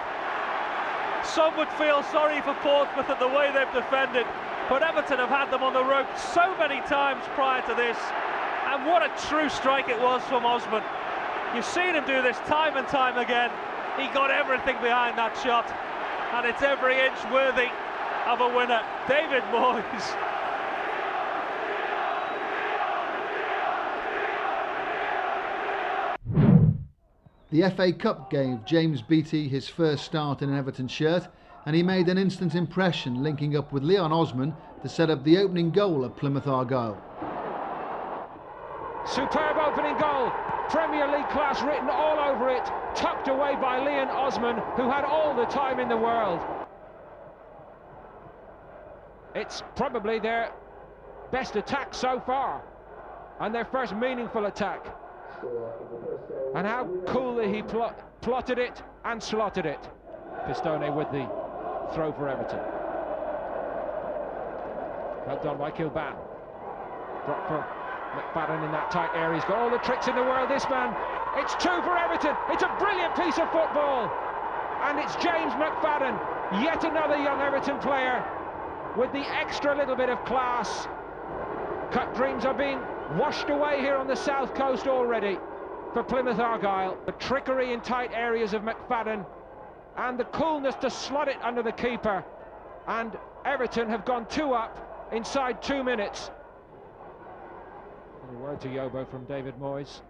Some would feel sorry for Portsmouth at the way they've defended, but Everton have had them on the rope so many times prior to this, and what a true strike it was from Osman. You've seen him do this time and time again. He got everything behind that shot, and it's every inch worthy of a winner. David Moyes. The FA Cup gave James Beattie his first start in an Everton shirt, and he made an instant impression, linking up with Leon Osman to set up the opening goal at Plymouth Argyle. Superb opening goal, Premier League class written all over it, tucked away by Leon Osman, who had all the time in the world. It's probably their best attack so far, and their first meaningful attack. And how coolly he plotted it and slotted it. Pistone with the throw for Everton. Well done by Kilban. Drop for McFadden in that tight area. He's got all the tricks in the world, this man. It's 2 for Everton. It's a brilliant piece of football. And it's James McFadden, yet another young Everton player with the extra little bit of class. Cut dreams are being washed away here on the south coast already for Plymouth Argyle. The trickery in tight areas of McFadden and the coolness to slot it under the keeper, and Everton have gone 2 up inside 2 minutes. A word to Yobo from David Moyes.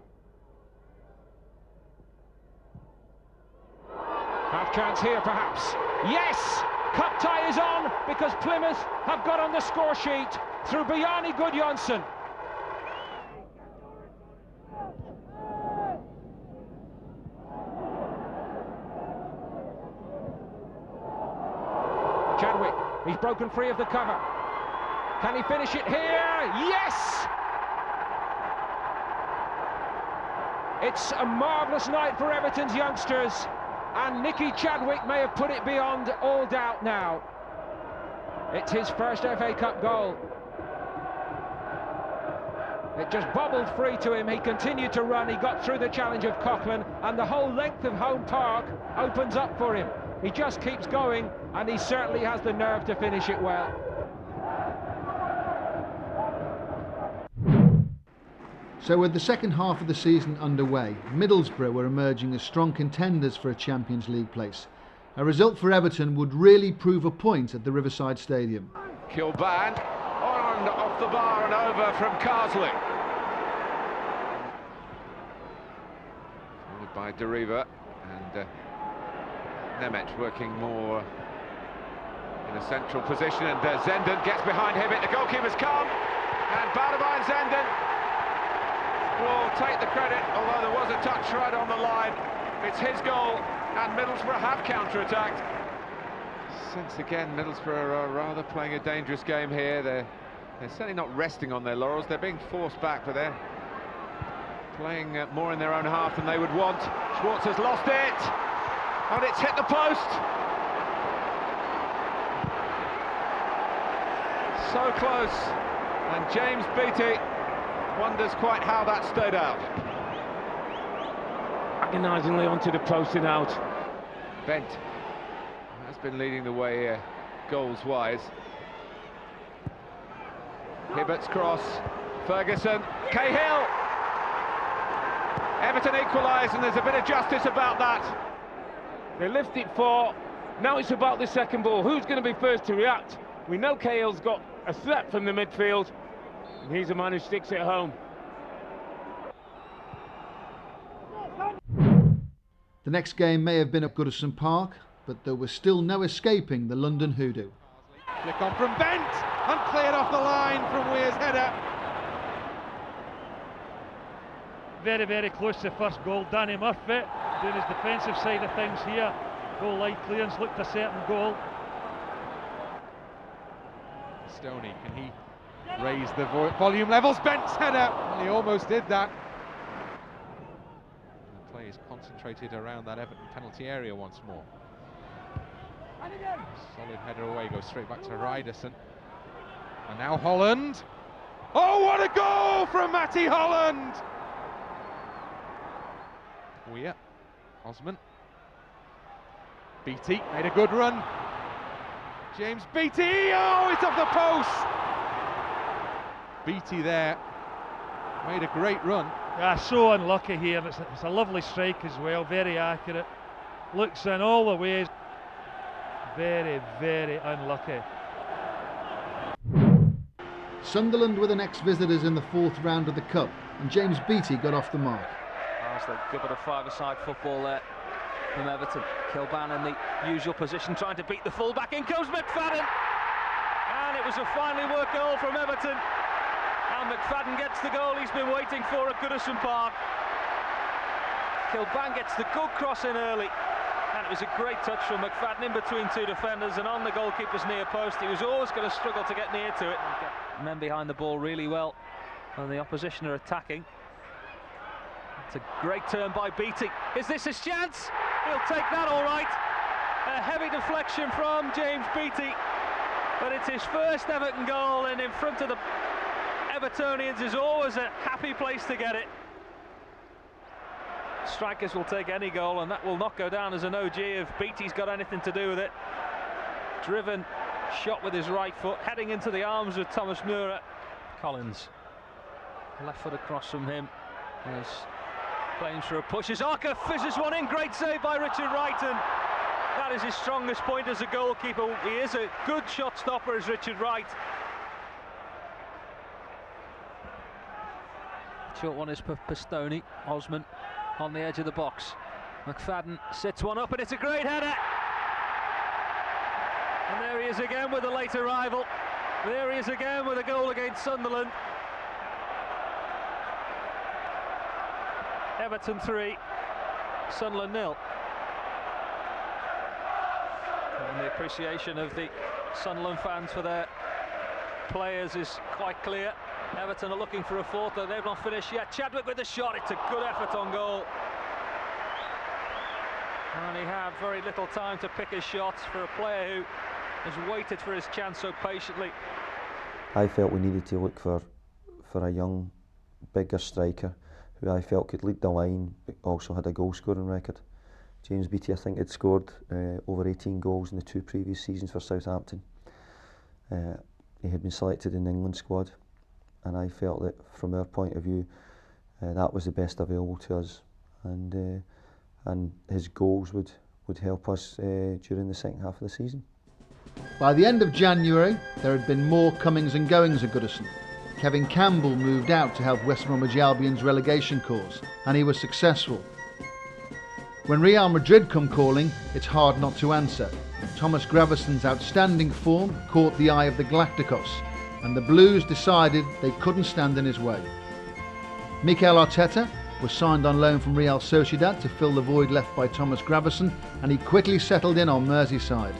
Half chance here perhaps. Yes! Cup tie is on because Plymouth have got on the score sheet through Bjarni Gudjonsson. Chadwick, he's broken free of the cover. Can he finish it here? Yes! It's a marvellous night for Everton's youngsters, and Nicky Chadwick may have put it beyond all doubt now. It's his first FA Cup goal. It just bobbled free to him. He continued to run. He got through the challenge of Coughlin, and the whole length of home park opens up for him. He just keeps going, and he certainly has the nerve to finish it well. So with the second half of the season underway, Middlesbrough were emerging as strong contenders for a Champions League place. A result for Everton would really prove a point at the Riverside Stadium. Kilban on off the bar and over from Carsley. Followed by Deriva, and Nemec working more in a central position, and Zenden gets behind him. The goalkeeper's come, and Badabine Zenden will take the credit, although there was a touch right on the line. It's his goal, and Middlesbrough have counter-attacked. Since again, Middlesbrough are rather playing a dangerous game here. They're certainly not resting on their laurels. They're being forced back, but they're playing more in their own half than they would want. Schwartz has lost it, and it's hit the post. So close, and James Beattie wonders quite how that stayed out. Agonisingly onto the post and out. Bent has been leading the way here, goals-wise. Hibbert's cross, Ferguson, Cahill. Everton equalise, and there's a bit of justice about that. They lift it for, now it's about the second ball. Who's going to be first to react? We know Cahill's got a threat from the midfield, and he's a man who sticks it home. The next game may have been at Goodison Park, but there was still no escaping the London Hoodoo. Flick on from Bent, and cleared off the line from Weir's header. Very, very close to the first goal. Danny Murphy doing his defensive side of things here. Goal line clearance looked a certain goal. Stoney, can he raise the volume levels? Bent's header, and he almost did that. The play is concentrated around that Everton penalty area once more. Solid header away, goes straight back to Ryderson. And now Holland. Oh, what a goal from Matty Holland! Weir, Osman. Beattie made a good run. James Beattie, oh, it's off the post! Beattie there, made a great run. Yeah, so unlucky here. It's a lovely strike as well, very accurate. Looks in all the ways. Very, very unlucky. Sunderland were the next visitors in the fourth round of the Cup, and James Beattie got off the mark. That's a good bit of five-a-side football there from Everton. Kilban in the usual position, trying to beat the full-back. In comes McFadden! And it was a finely worked goal from Everton. And McFadden gets the goal he's been waiting for at Goodison Park. Kilban gets the good cross in early. And it was a great touch from McFadden in between two defenders and on the goalkeeper's near post. He was always going to struggle to get near to it. Men behind the ball really well, and the opposition are attacking. It's a great turn by Beattie. Is this his chance? He'll take that all right. A heavy deflection from James Beattie, but it's his first Everton goal, and in front of the Evertonians is always a happy place to get it. Strikers will take any goal, and that will not go down as an OG if Beattie's got anything to do with it. Driven, shot with his right foot, heading into the arms of Thomas Mura. Collins, left foot across from him, as playing for a push as Arca fizzes one in. Great save by Richard Wright, and that is his strongest point as a goalkeeper. He is a good shot stopper, as Richard Wright. Short one is for Pistone. Osman on the edge of the box. McFadden sits one up, and it's a great header. And there he is again with the late arrival. There he is again with a goal against Sunderland. Everton 3, Sunderland 0. And the appreciation of the Sunderland fans for their players is quite clear. Everton are looking for a fourth, though they've not finished yet. Chadwick with the shot, it's a good effort on goal. And he had very little time to pick his shots for a player who has waited for his chance so patiently. I felt we needed to look for a young, bigger striker who I felt could lead the line, but also had a goal scoring record. James Beattie, I think, had scored over 18 goals in the 2 previous seasons for Southampton. He had been selected in the England squad, and I felt that from our point of view that was the best available to us, and his goals would help us during the second half of the season. By the end of January, there had been more comings and goings at Goodison. Kevin Campbell moved out to help West Bromwich Albion's relegation cause, and he was successful. When Real Madrid come calling, it's hard not to answer. Thomas Graveson's outstanding form caught the eye of the Galacticos, and the Blues decided they couldn't stand in his way. Mikel Arteta was signed on loan from Real Sociedad to fill the void left by Thomas Graveson, and he quickly settled in on Merseyside.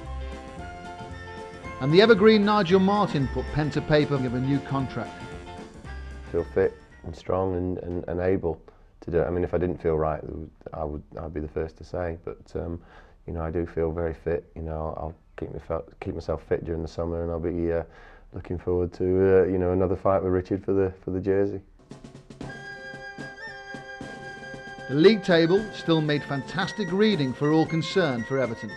And the evergreen Nigel Martin put pen to paper of a new contract. Feel fit and strong and able to do it. I mean, if I didn't feel right, I'd be the first to say. But you know, I do feel very fit. You know, I'll keep myself fit during the summer, and I'll be looking forward to you know, another fight with Richard for the jersey. The league table still made fantastic reading for all concerned for Everton.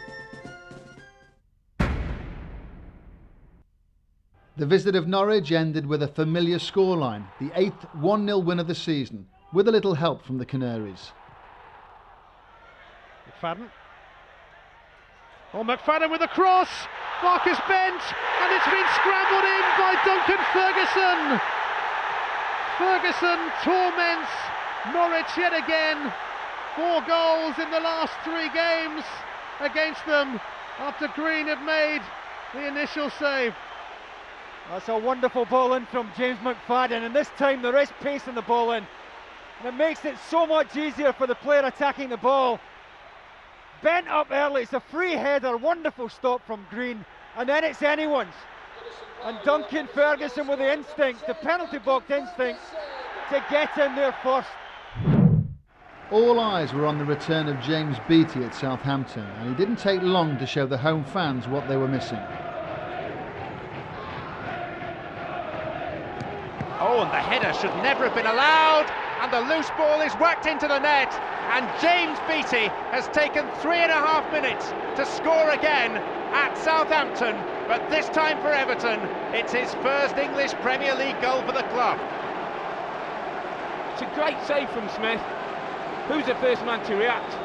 The visit of Norwich ended with a familiar scoreline, the 8th 1-0 win of the season, with a little help from the Canaries. McFadden. Oh, McFadden with a cross! Marcus Bent! And it's been scrambled in by Duncan Ferguson! Ferguson torments Norwich yet again. 4 goals in the last 3 games against them after Green had made the initial save. That's a wonderful ball in from James McFadden, and this time there is pace in the ball in, and it makes it so much easier for the player attacking the ball. Bent up early, it's a free header, wonderful stop from Green, and then it's anyone's. And Duncan Ferguson with the instinct, the penalty box instinct, to get in there first. All eyes were on the return of James Beattie at Southampton, and he didn't take long to show the home fans what they were missing. Oh, and the header should never have been allowed, and the loose ball is whacked into the net, and James Beattie has taken 3.5 minutes to score again at Southampton, but this time for Everton, it's his first English Premier League goal for the club. It's a great save from Smith. Who's the first man to react?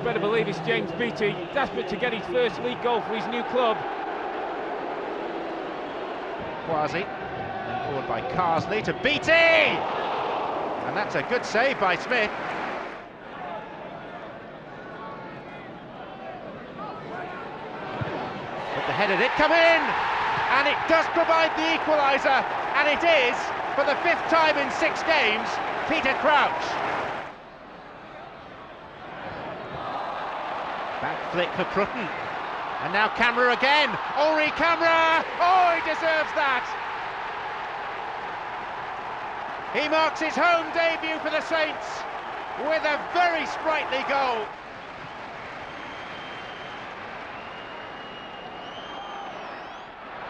Better believe it's James Beattie, desperate to get his first league goal for his new club. Quasi. Forward by Carsley to Beattie! And that's a good save by Smith. But the header did come in! And it does provide the equaliser, and it is, for the 5th time in 6 games, Peter Crouch. Back flick for Prutton. And now Camera again. Henri Camera! Oh, he deserves that! He marks his home debut for the Saints with a very sprightly goal.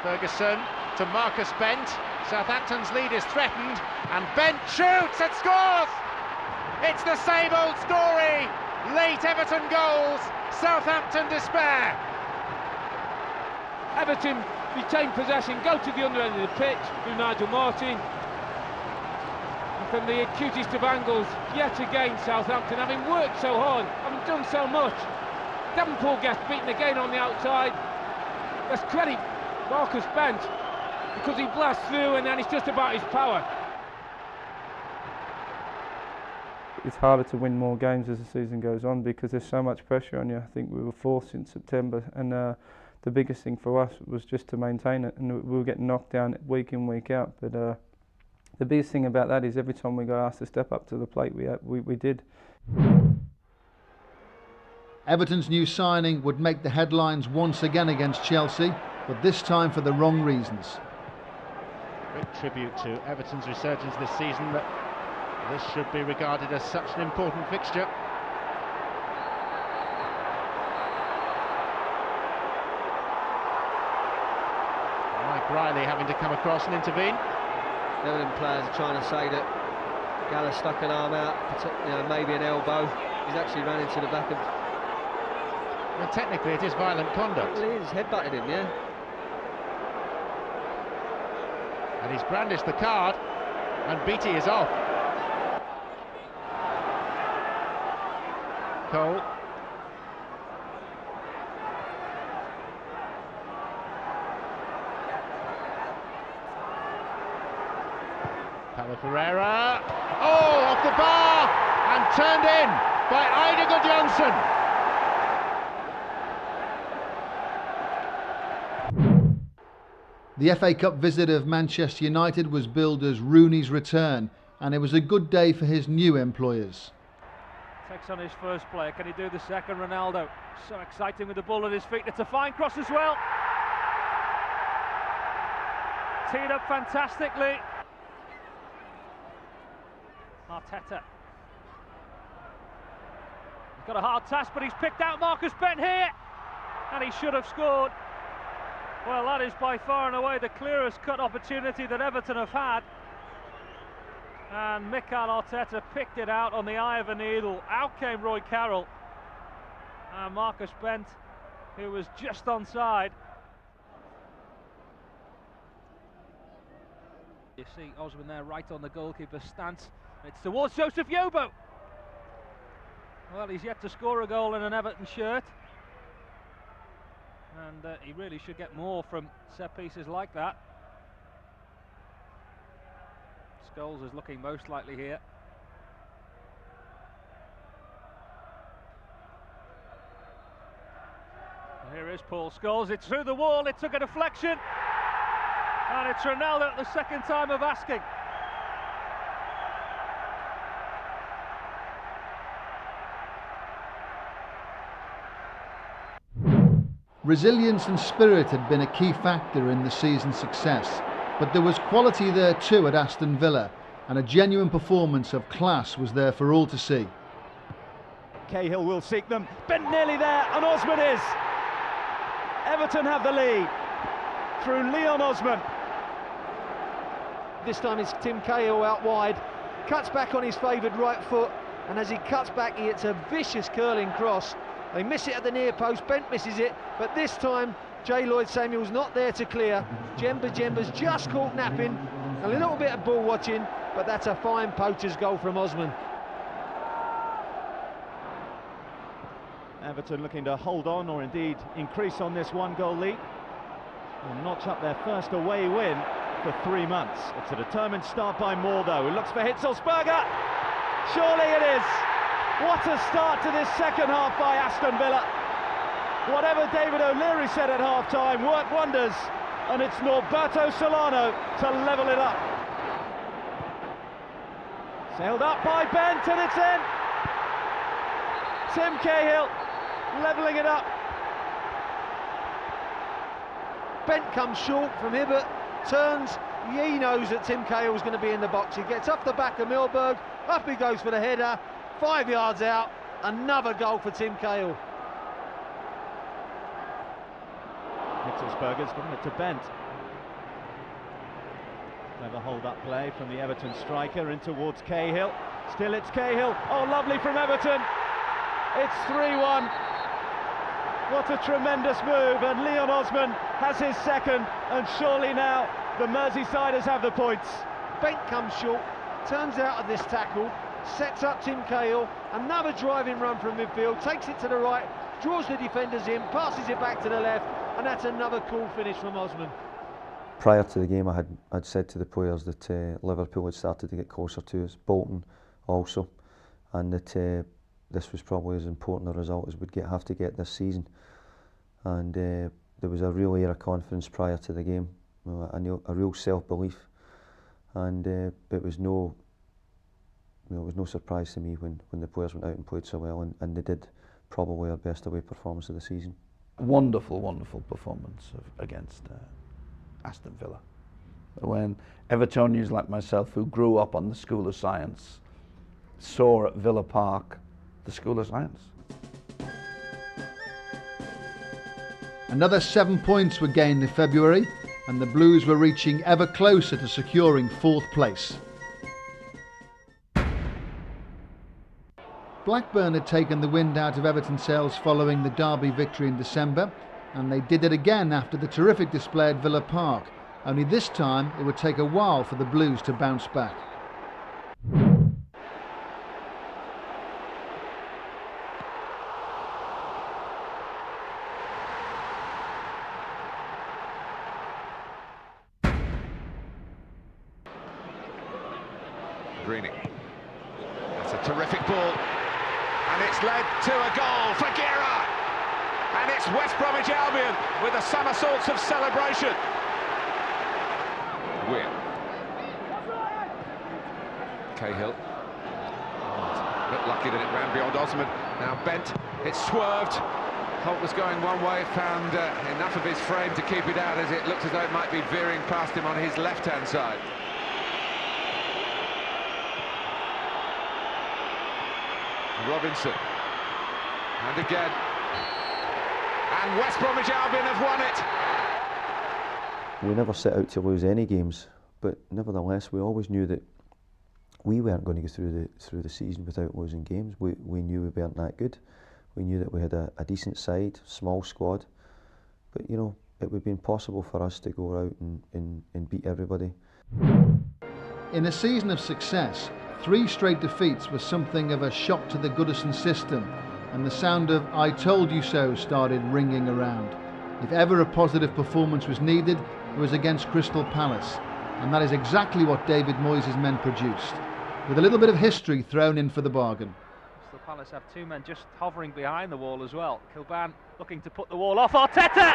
Ferguson to Marcus Bent. Southampton's lead is threatened, and Bent shoots and scores! It's the same old story. Late Everton goals, Southampton despair. Everton retain possession, go to the other end of the pitch through Nigel Martin. And from the acutest of angles, yet again Southampton, having worked so hard, having done so much. Davenport gets beaten again on the outside. Let's credit Marcus Bent, because he blasts through and then it's just about his power. It's harder to win more games as the season goes on because there's so much pressure on you. I think we were 4th in September, and the biggest thing for us was just to maintain it, and we were getting knocked down week in, week out. But the biggest thing about that is every time we got asked to step up to the plate, we did. Everton's new signing would make the headlines once again against Chelsea, but this time for the wrong reasons. Big tribute to Everton's resurgence this season, but this should be regarded as such an important fixture. Mike Riley having to come across and intervene. Everton players are trying to say that Gallagher stuck an arm out, maybe an elbow. He's actually ran into the back of... Well, technically it is violent conduct. Well, he is, headbutted him, yeah. And he's brandished the card, and Beattie is off. Cole. Paulo Ferreira. Oh, off the bar and turned in by Eidur Gudjohnsen. The FA Cup visit of Manchester United was billed as Rooney's return, and it was a good day for his new employers. Takes on his first player. Can he do the second? Ronaldo. So exciting with the ball at his feet. It's a fine cross as well. Teed up fantastically. Arteta. He's got a hard task, but he's picked out Marcus Bent here, and he should have scored. Well, that is by far and away the clearest cut opportunity that Everton have had. And Mikel Arteta picked it out on the eye of a needle. Out came Roy Carroll. And Marcus Bent, who was just onside. You see Osman there right on the goalkeeper's stance. It's towards Joseph Yobo. Well, he's yet to score a goal in an Everton shirt. And he really should get more from set pieces like that. Scholes is looking most likely here. And here is Paul Scholes. It's through the wall. It took a deflection. And it's Ronaldo at the second time of asking. Resilience and spirit had been a key factor in the season's success, but there was quality there too at Aston Villa, and a genuine performance of class was there for all to see. Cahill will seek them, Bent nearly there, and Osman is. Everton have the lead through Leon Osman. This time it's Tim Cahill out wide, cuts back on his favoured right foot, and as he cuts back he hits a vicious curling cross. They miss it at the near post, Bent misses it, but this time J. Lloyd-Samuel's not there to clear. Jemba's just caught napping, a little bit of ball watching, but that's a fine poacher's goal from Osman. Everton looking to hold on, or indeed increase on this one-goal lead, and notch up their first away win for 3 months. It's a determined start by Moore though, who looks for Hitzelsberger. Surely it is. What a start to this second half by Aston Villa. Whatever David O'Leary said at half-time worked wonders, and it's Norberto Solano to level it up. Sailed up by Bent, and it's in. Tim Cahill levelling it up. Bent comes short from Hibbert, turns, he knows that Tim Cahill's going to be in the box. He gets off the back of Milberg, up he goes for the header, 5 yards out, another goal for Tim Cahill. Hitzelsberger's given it to Bent. Clever hold-up play from the Everton striker in towards Cahill. Still it's Cahill. Oh, lovely from Everton. It's 3-1. What a tremendous move, and Leon Osman has his second, and surely now the Merseysiders have the points. Bent comes short, turns out of this tackle, sets up Tim Cahill, another driving run from midfield, takes it to the right, draws the defenders in, passes it back to the left, and that's another cool finish from Osman. Prior to the game, I'd said to the players that Liverpool had started to get closer to us, Bolton also, and that this was probably as important a result as we'd have to get this season. And there was a real air of confidence prior to the game, a real self-belief, and it was no surprise to me when the players went out and played so well, and they did probably our best away performance of the season. Wonderful, wonderful performance against Aston Villa. When Evertonians like myself, who grew up on the School of Science, saw at Villa Park the School of Science. Another 7 points were gained in February, and the Blues were reaching ever closer to securing 4th place. Blackburn had taken the wind out of Everton's sails following the Derby victory in December, and they did it again after the terrific display at Villa Park. Only this time it would take a while for the Blues to bounce back. Greening. That's a terrific ball. And it's led to a goal for Gira. And it's West Bromwich Albion with the somersaults of celebration. Weir. Cahill. A bit lucky that it ran beyond Osman. Now bent, it's swerved. Holt was going one way, found enough of his frame to keep it out as it looked as though it might be veering past him on his left-hand side. Robinson, and again, and West Bromwich Albion have won it. We never set out to lose any games, but nevertheless we always knew that we weren't going to go through the season without losing games. We knew we weren't that good. We knew that we had a decent side, small squad, but you know, it would be impossible for us to go out and beat everybody. In a season of success, 3 straight defeats was something of a shock to the Goodison system, and the sound of "I told you so" started ringing around. If ever a positive performance was needed, it was against Crystal Palace, and that is exactly what David Moyes' men produced, with a little bit of history thrown in for the bargain. Crystal Palace have 2 men just hovering behind the wall as well. Kilban looking to put the wall off. Arteta!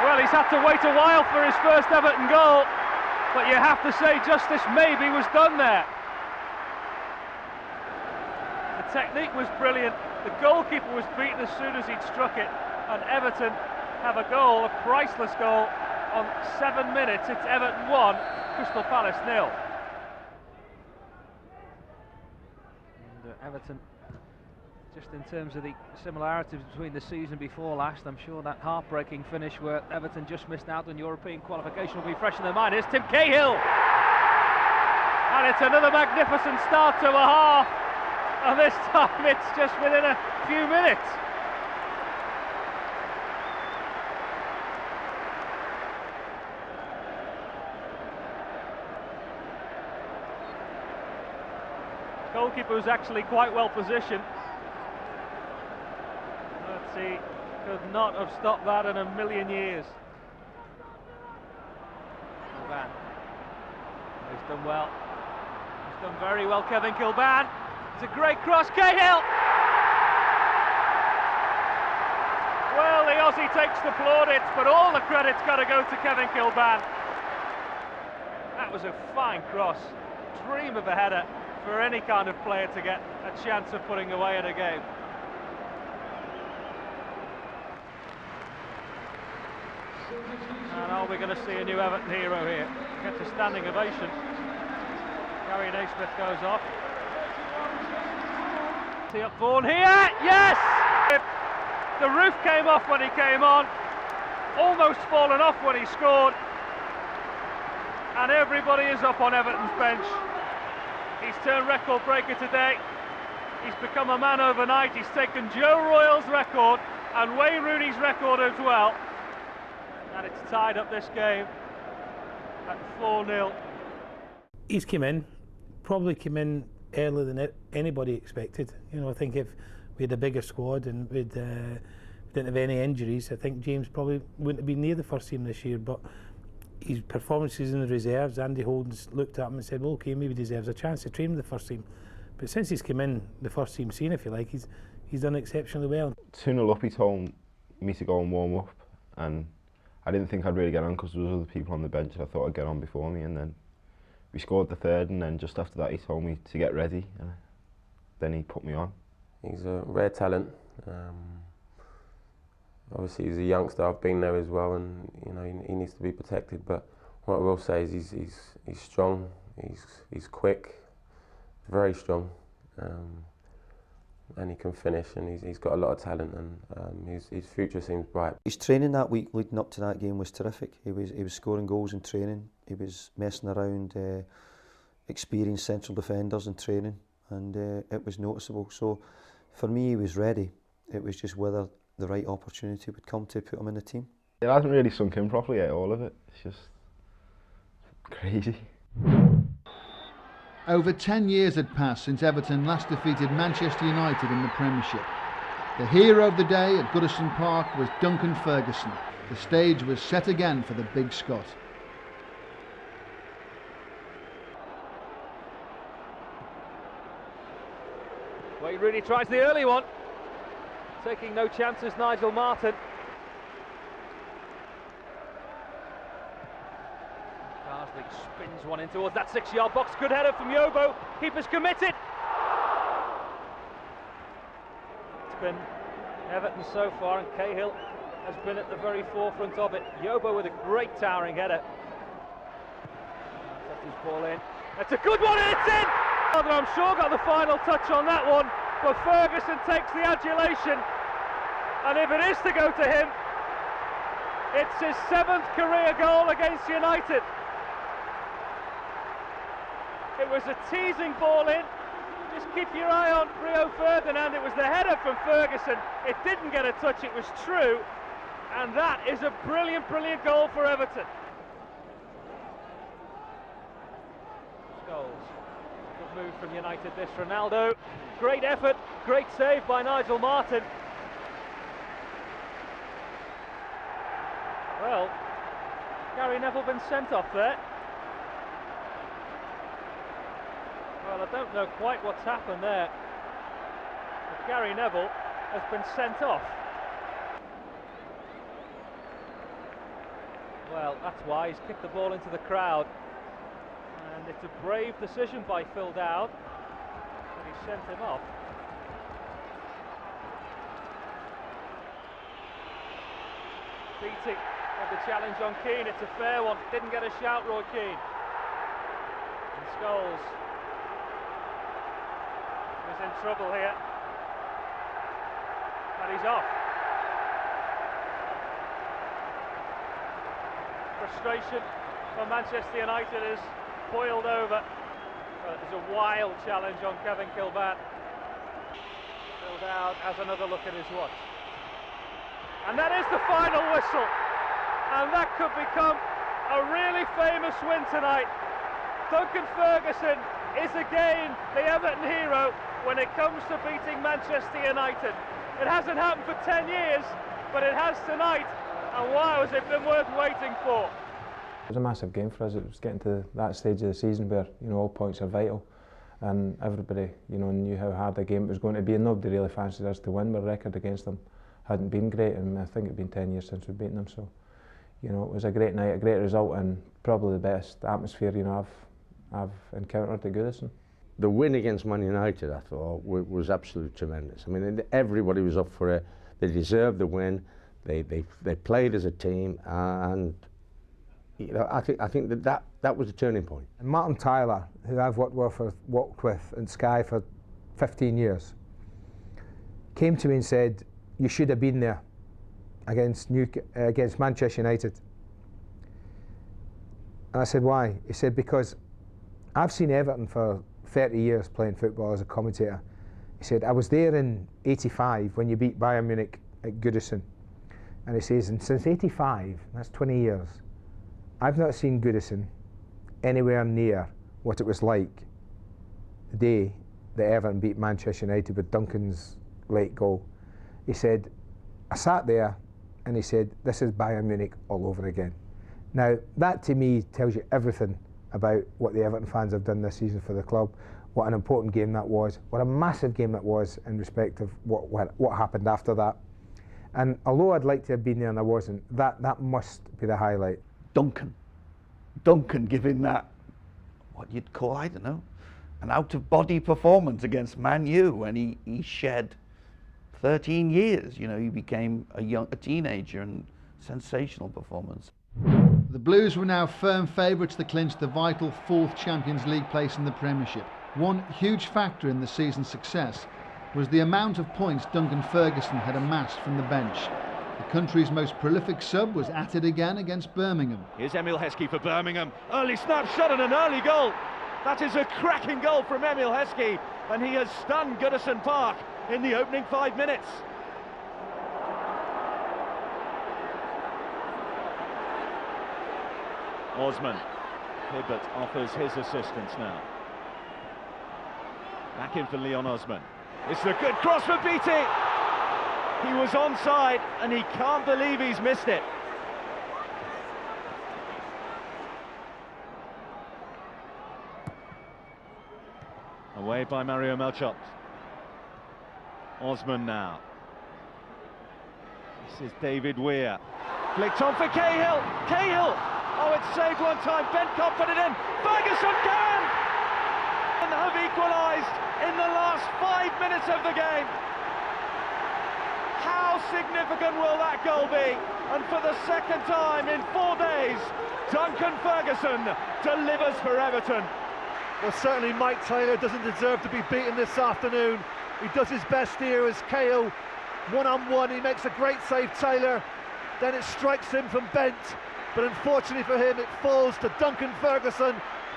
Well, he's had to wait a while for his first Everton goal, but you have to say justice maybe was done there. The technique was brilliant. The goalkeeper was beaten as soon as he'd struck it, and Everton have a goal, a priceless goal, on 7 minutes. It's Everton 1, Crystal Palace 0. And Everton, just in terms of the similarities between the season before last, I'm sure that heartbreaking finish where Everton just missed out on European qualification will be fresh in their mind. Here's Tim Cahill! And it's another magnificent start to a half, and this time it's just within a few minutes. Goalkeeper was actually quite well positioned. He could not have stopped that in a million years. Kilban. He's done well. He's done very well, Kevin Kilban. It's a great cross, Cahill! Well, the Aussie takes the plaudits, but all the credit's got to go to Kevin Kilban. That was a fine cross. Dream of a header for any kind of player to get a chance of putting away in a game. And are we going to see a new Everton hero here? Gets a standing ovation. Gary Naismith goes off. See up Vaughan here, yes! The roof came off when he came on, almost fallen off when he scored, and everybody is up on Everton's bench. He's turned record breaker today. He's become a man overnight. He's taken Joe Royle's record and Wayne Rooney's record as well. And it's tied up this game at 4-0. He's probably came in earlier than anybody expected. You know, I think if we had a bigger squad and we didn't have any injuries, I think James probably wouldn't have been near the first team this year. But his performances in the reserves, Andy Holden's looked at him and said, well, okay, maybe he deserves a chance to train with the first team. But since he's come in the first team scene, if you like, he's he's done exceptionally well. 2-0 up, he told me to go and warm up, and I didn't think I'd really get on because there was other people on the bench. I thought I'd get on before me, and then we scored the third, and then just after that he told me to get ready, and then he put me on. He's a rare talent. Obviously he's a youngster, I've been there as well, and you know he needs to be protected, but what I will say is he's strong, he's quick, very strong, and he can finish, and he's got a lot of talent, and his future seems bright. His training that week leading up to that game was terrific. He was scoring goals in training, he was messing around experienced central defenders in training, and it was noticeable. So for me he was ready, it was just whether the right opportunity would come to put him in the team. It hasn't really sunk in properly yet, all of it. It's just crazy. Over 10 years had passed since Everton last defeated Manchester United in the Premiership. The hero of the day at Goodison Park was Duncan Ferguson. The stage was set again for the Big Scot. Wayne Rooney tries the early one. Taking no chances, Nigel Martin. Carsley spins one in towards that 6-yard box. Good header from Yobo. Keeper's committed. It's been Everton so far, and Cahill has been at the very forefront of it. Yobo with a great towering header. Sets his ball in. That's a good one, and it's in! I'm sure got the final touch on that one, but Ferguson takes the adulation, and if it is to go to him, it's his 7th career goal against United. It was a teasing ball in. Just keep your eye on Rio Ferdinand. It was the header from Ferguson. It didn't get a touch, it was true, and that is a brilliant, brilliant goal for Everton. Goals. Good move from United, this Ronaldo. Great effort, great save by Nigel Martin. Well, Gary Neville been sent off there. Well, I don't know quite what's happened there, but Gary Neville has been sent off. Well, that's why he's kicked the ball into the crowd. And it's a brave decision by Phil Dowd, but he sent him off. Beating of the challenge on Keane, it's a fair one. Didn't get a shout, Roy Keane. And Scholes is in trouble here. And he's off. Frustration for Manchester United is boiled over. Well, it was a wild challenge on Kevin Kilban. Phil Dowd has another look at his watch. And that is the final whistle. And that could become a really famous win tonight. Duncan Ferguson is again the Everton hero when it comes to beating Manchester United. It hasn't happened for 10 years, but it has tonight. And wow, has it been worth waiting for. It was a massive game for us. It was getting to that stage of the season where, you know, all points are vital, and everybody, you know, knew how hard the game was going to be, and nobody really fancied us to win. Our record against them hadn't been great, and I think it'd been 10 years since we'd beaten them. So, you know, it was a great night, a great result, and probably the best atmosphere, you know, I've encountered at Goodison. The win against Man United, I thought, was absolutely tremendous. I mean, everybody was up for it. They deserved the win. They played as a team, and you know, I think that was a turning point. And Martin Tyler, who I've worked with in Sky for 15 years, came to me and said, "You should have been there against Manchester United." And I said, "Why?" He said, "Because I've seen Everton for 30 years playing football as a commentator." He said, "I was there in '85 when you beat Bayern Munich at Goodison." And he says, "And since '85, that's 20 years, I've not seen Goodison anywhere near what it was like the day that Everton beat Manchester United with Duncan's late goal." He said, "I sat there and he said, this is Bayern Munich all over again." Now, that to me tells you everything about what the Everton fans have done this season for the club. what an important game that was, what a massive game that was in respect of what happened after that. And although I'd like to have been there and I wasn't, that must be the highlight. Duncan giving that, what you'd call, I don't know, an out-of-body performance against Man U when he shed 13 years. You know, he became a teenager, and sensational performance. The Blues were now firm favourites to clinch the vital 4th Champions League place in the Premiership. One huge factor in the season's success was the amount of points Duncan Ferguson had amassed from the bench. The country's most prolific sub was at it again against Birmingham. Here's Emil Heskey for Birmingham. Early snapshot and an early goal. That is a cracking goal from Emil Heskey, and he has stunned Goodison Park in the opening 5 minutes. Osman. Hibbert offers his assistance now. Back in for Leon Osman. It's a good cross for Beattie. He was onside and he can't believe he's missed it. Away by Mario Melchot. Osman now. This is David Weir. Flicked on for Cahill. Cahill! Oh, it's saved one time. Ben can't put it in. Ferguson can! And have equalised in the last 5 minutes of the game. How significant will that goal be? And for the second time in 4 days, Duncan Ferguson delivers for Everton. Well, certainly Mike Taylor doesn't deserve to be beaten this afternoon. He does his best here as Cahill one-on-one. He makes a great save, Taylor. Then it strikes him from bent. But unfortunately for him, it falls to Duncan Ferguson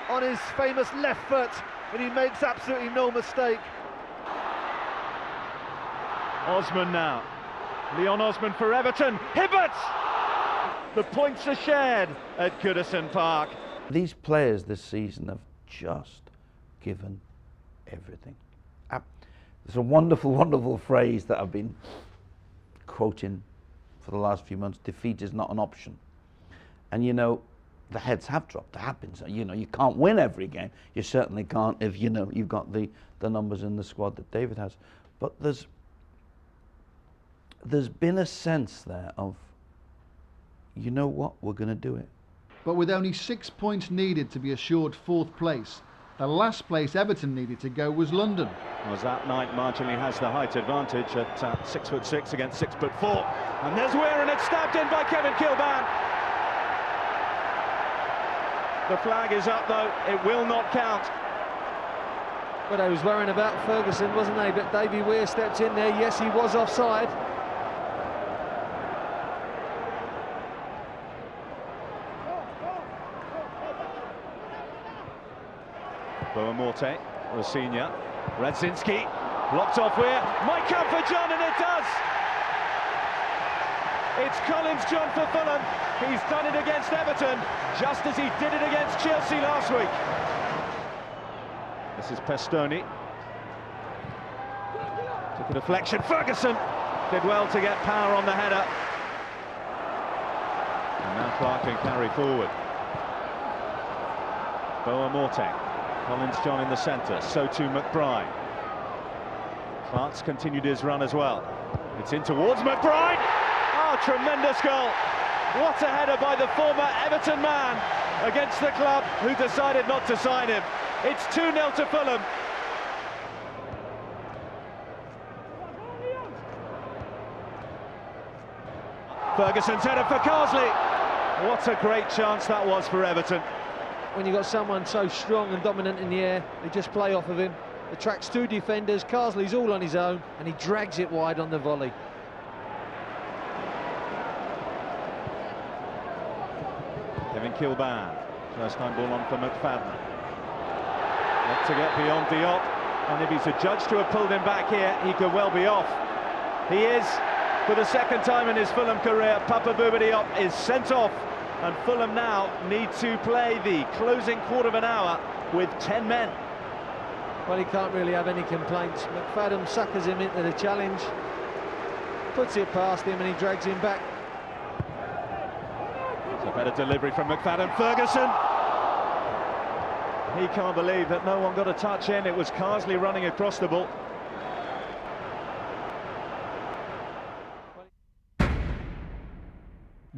on his famous left foot, and he makes absolutely no mistake. Osman now. Leon Osman for Everton. Hibbert! The points are shared at Goodison Park. These players this season have just given everything. There's a wonderful, wonderful phrase that I've been quoting for the last few months: defeat is not an option. And you know, the heads have dropped. It happens. You know, you can't win every game. You certainly can't if you know you've got the numbers in the squad that David has. But there's been a sense there of, you know what, we're going to do it. But with only 6 points needed to be assured 4th place, the last place Everton needed to go was London. Was that night marginally has the height advantage at 6'6" against 6'4", and there's Weir, and it's stabbed in by Kevin Kilban. The flag is up though, it will not count. Well, they was worrying about Ferguson, wasn't they? But Davy Weir stepped in there. Yes, he was offside. Boamorte, Rosinha, Radzinski, blocked off Weir, might come for John, and it does! It's Collins John for Fulham. He's done it against Everton, just as he did it against Chelsea last week. This is Pestoni. Took a deflection, Ferguson did well to get power on the header. And now Clark can carry forward. Boamorte. Collins John in the centre, so too McBride. Clark's continued his run as well. It's in towards McBride. Oh, tremendous goal. What a header by the former Everton man against the club who decided not to sign him. It's 2-0 to Fulham. Ferguson's header for Carsley. What a great chance that was for Everton. When you've got someone so strong and dominant in the air, they just play off of him. Attracts 2 defenders, Carsley's all on his own, and he drags it wide on the volley. Kevin Kilban, first time ball on for McFadden. Not to get beyond Diop, and if he's adjudged to have pulled him back here, he could well be off. He is, for the second time in his Fulham career. Papa Bouba Diop is sent off. And Fulham now need to play the closing quarter of an hour with 10 men. Well, he can't really have any complaints. McFadden suckers him into the challenge, puts it past him, and he drags him back. It's a better delivery from McFadden. Ferguson. He can't believe that no one got a touch in. It was Carsley running across the ball.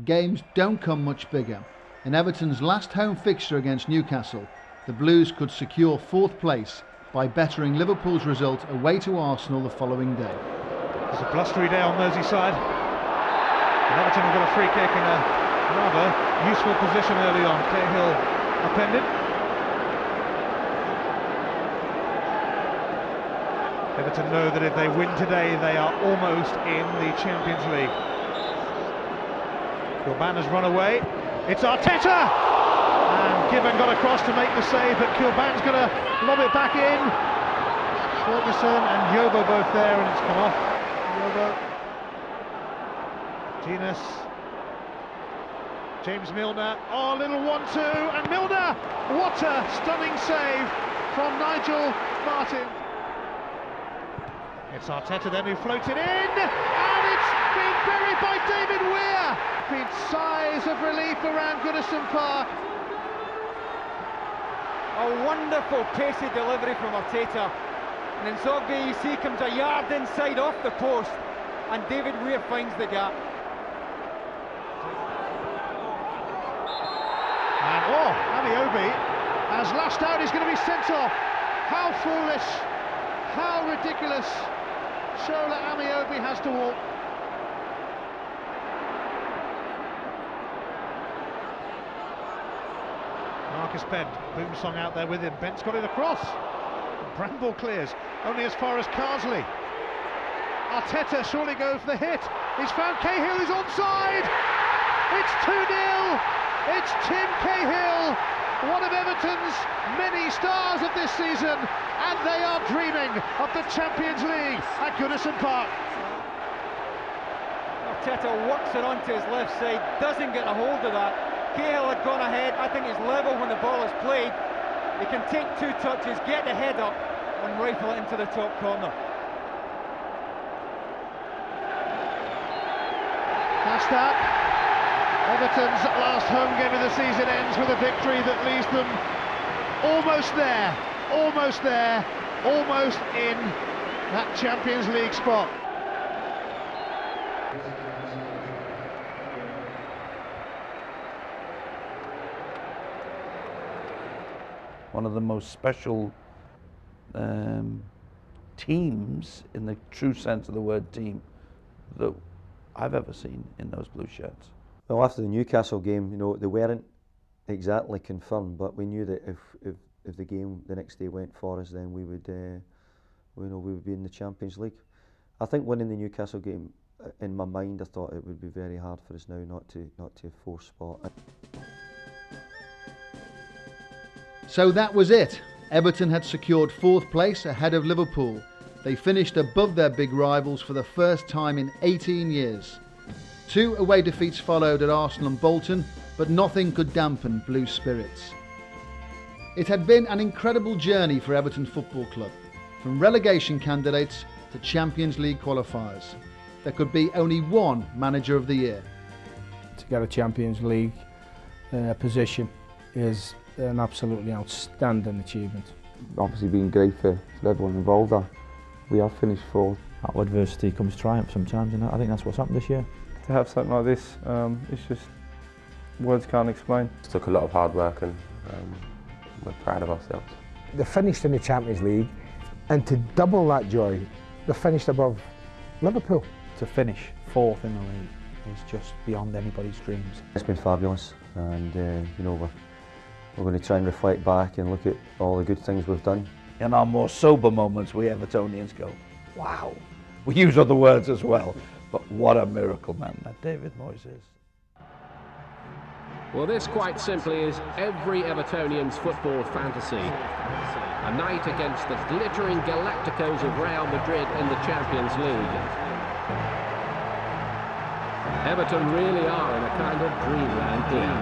Games don't come much bigger. In Everton's last home fixture against Newcastle, the Blues could secure 4th place by bettering Liverpool's result away to Arsenal the following day. It's a blustery day on Merseyside. And Everton have got a free kick in a rather useful position early on. Cahill upended. Everton know that if they win today, they are almost in the Champions League. Kilban has run away. It's Arteta! And Given got across to make the save, but Kilban's going to lob it back in. Ferguson and Yobo both there, and it's come off. Yobo. Genus. James Milner. Oh, little 1-2, and Milner! What a stunning save from Nigel Martin. It's Arteta then who floated in, and it's been buried by David Weir. Been sighs of relief around Goodison Park. A wonderful pacey delivery from Arteta. And then Zogby, you see, comes a yard inside off the post, and David Weir finds the gap. And Amiobi has lashed out, he's going to be sent off. How foolish, how ridiculous. Shola Amiobi has to walk. Marcus Bent, Boomsong out there with him. Bent's got it across. Bramble clears, only as far as Carsley. Arteta surely go for the hit. He's found Cahill, who's onside. It's 2-0. It's Tim Cahill, one of Everton's many stars of this season, and they are dreaming of the Champions League at Goodison Park. Arteta works it onto his left side, doesn't get a hold of that. Cahill had gone ahead, I think he's level when the ball is played. He can take 2 touches, get the head up and rifle it into the top corner. That's that. Everton's last home game of the season ends with a victory that leaves them almost there, almost in that Champions League spot. One of the most special teams, in the true sense of the word team, that I've ever seen in those blue shirts. Well, after the Newcastle game, you know, they weren't exactly confirmed, but we knew that if the game the next day went for us, then we would be in the Champions League. I think winning the Newcastle game, in my mind, I thought it would be very hard for us now not to force spot. So that was it. Everton had secured 4th place ahead of Liverpool. They finished above their big rivals for the first time in 18 years. 2 away defeats followed at Arsenal and Bolton, but nothing could dampen Blues' spirits. It had been an incredible journey for Everton Football Club, from relegation candidates to Champions League qualifiers. There could be only one Manager of the Year. To get a Champions League position is an absolutely outstanding achievement. Obviously been great for everyone involved. We have finished 4th. Out of adversity comes triumph sometimes, and I think that's what's happened this year. To have something like this, it's just words can't explain. It took a lot of hard work, and we're proud of ourselves. They finished in the Champions League, and to double that joy, they finished above Liverpool. To finish 4th in the league is just beyond anybody's dreams. It's been fabulous, and you know, we're going to try and reflect back and look at all the good things we've done. In our more sober moments, we Evertonians go, wow. We use other words as well, but what a miracle man that David Moyes is. Well, this quite simply is every Evertonian's football fantasy. A night against the glittering Galacticos of Real Madrid in the Champions League. Everton really are in a kind of dreamland here.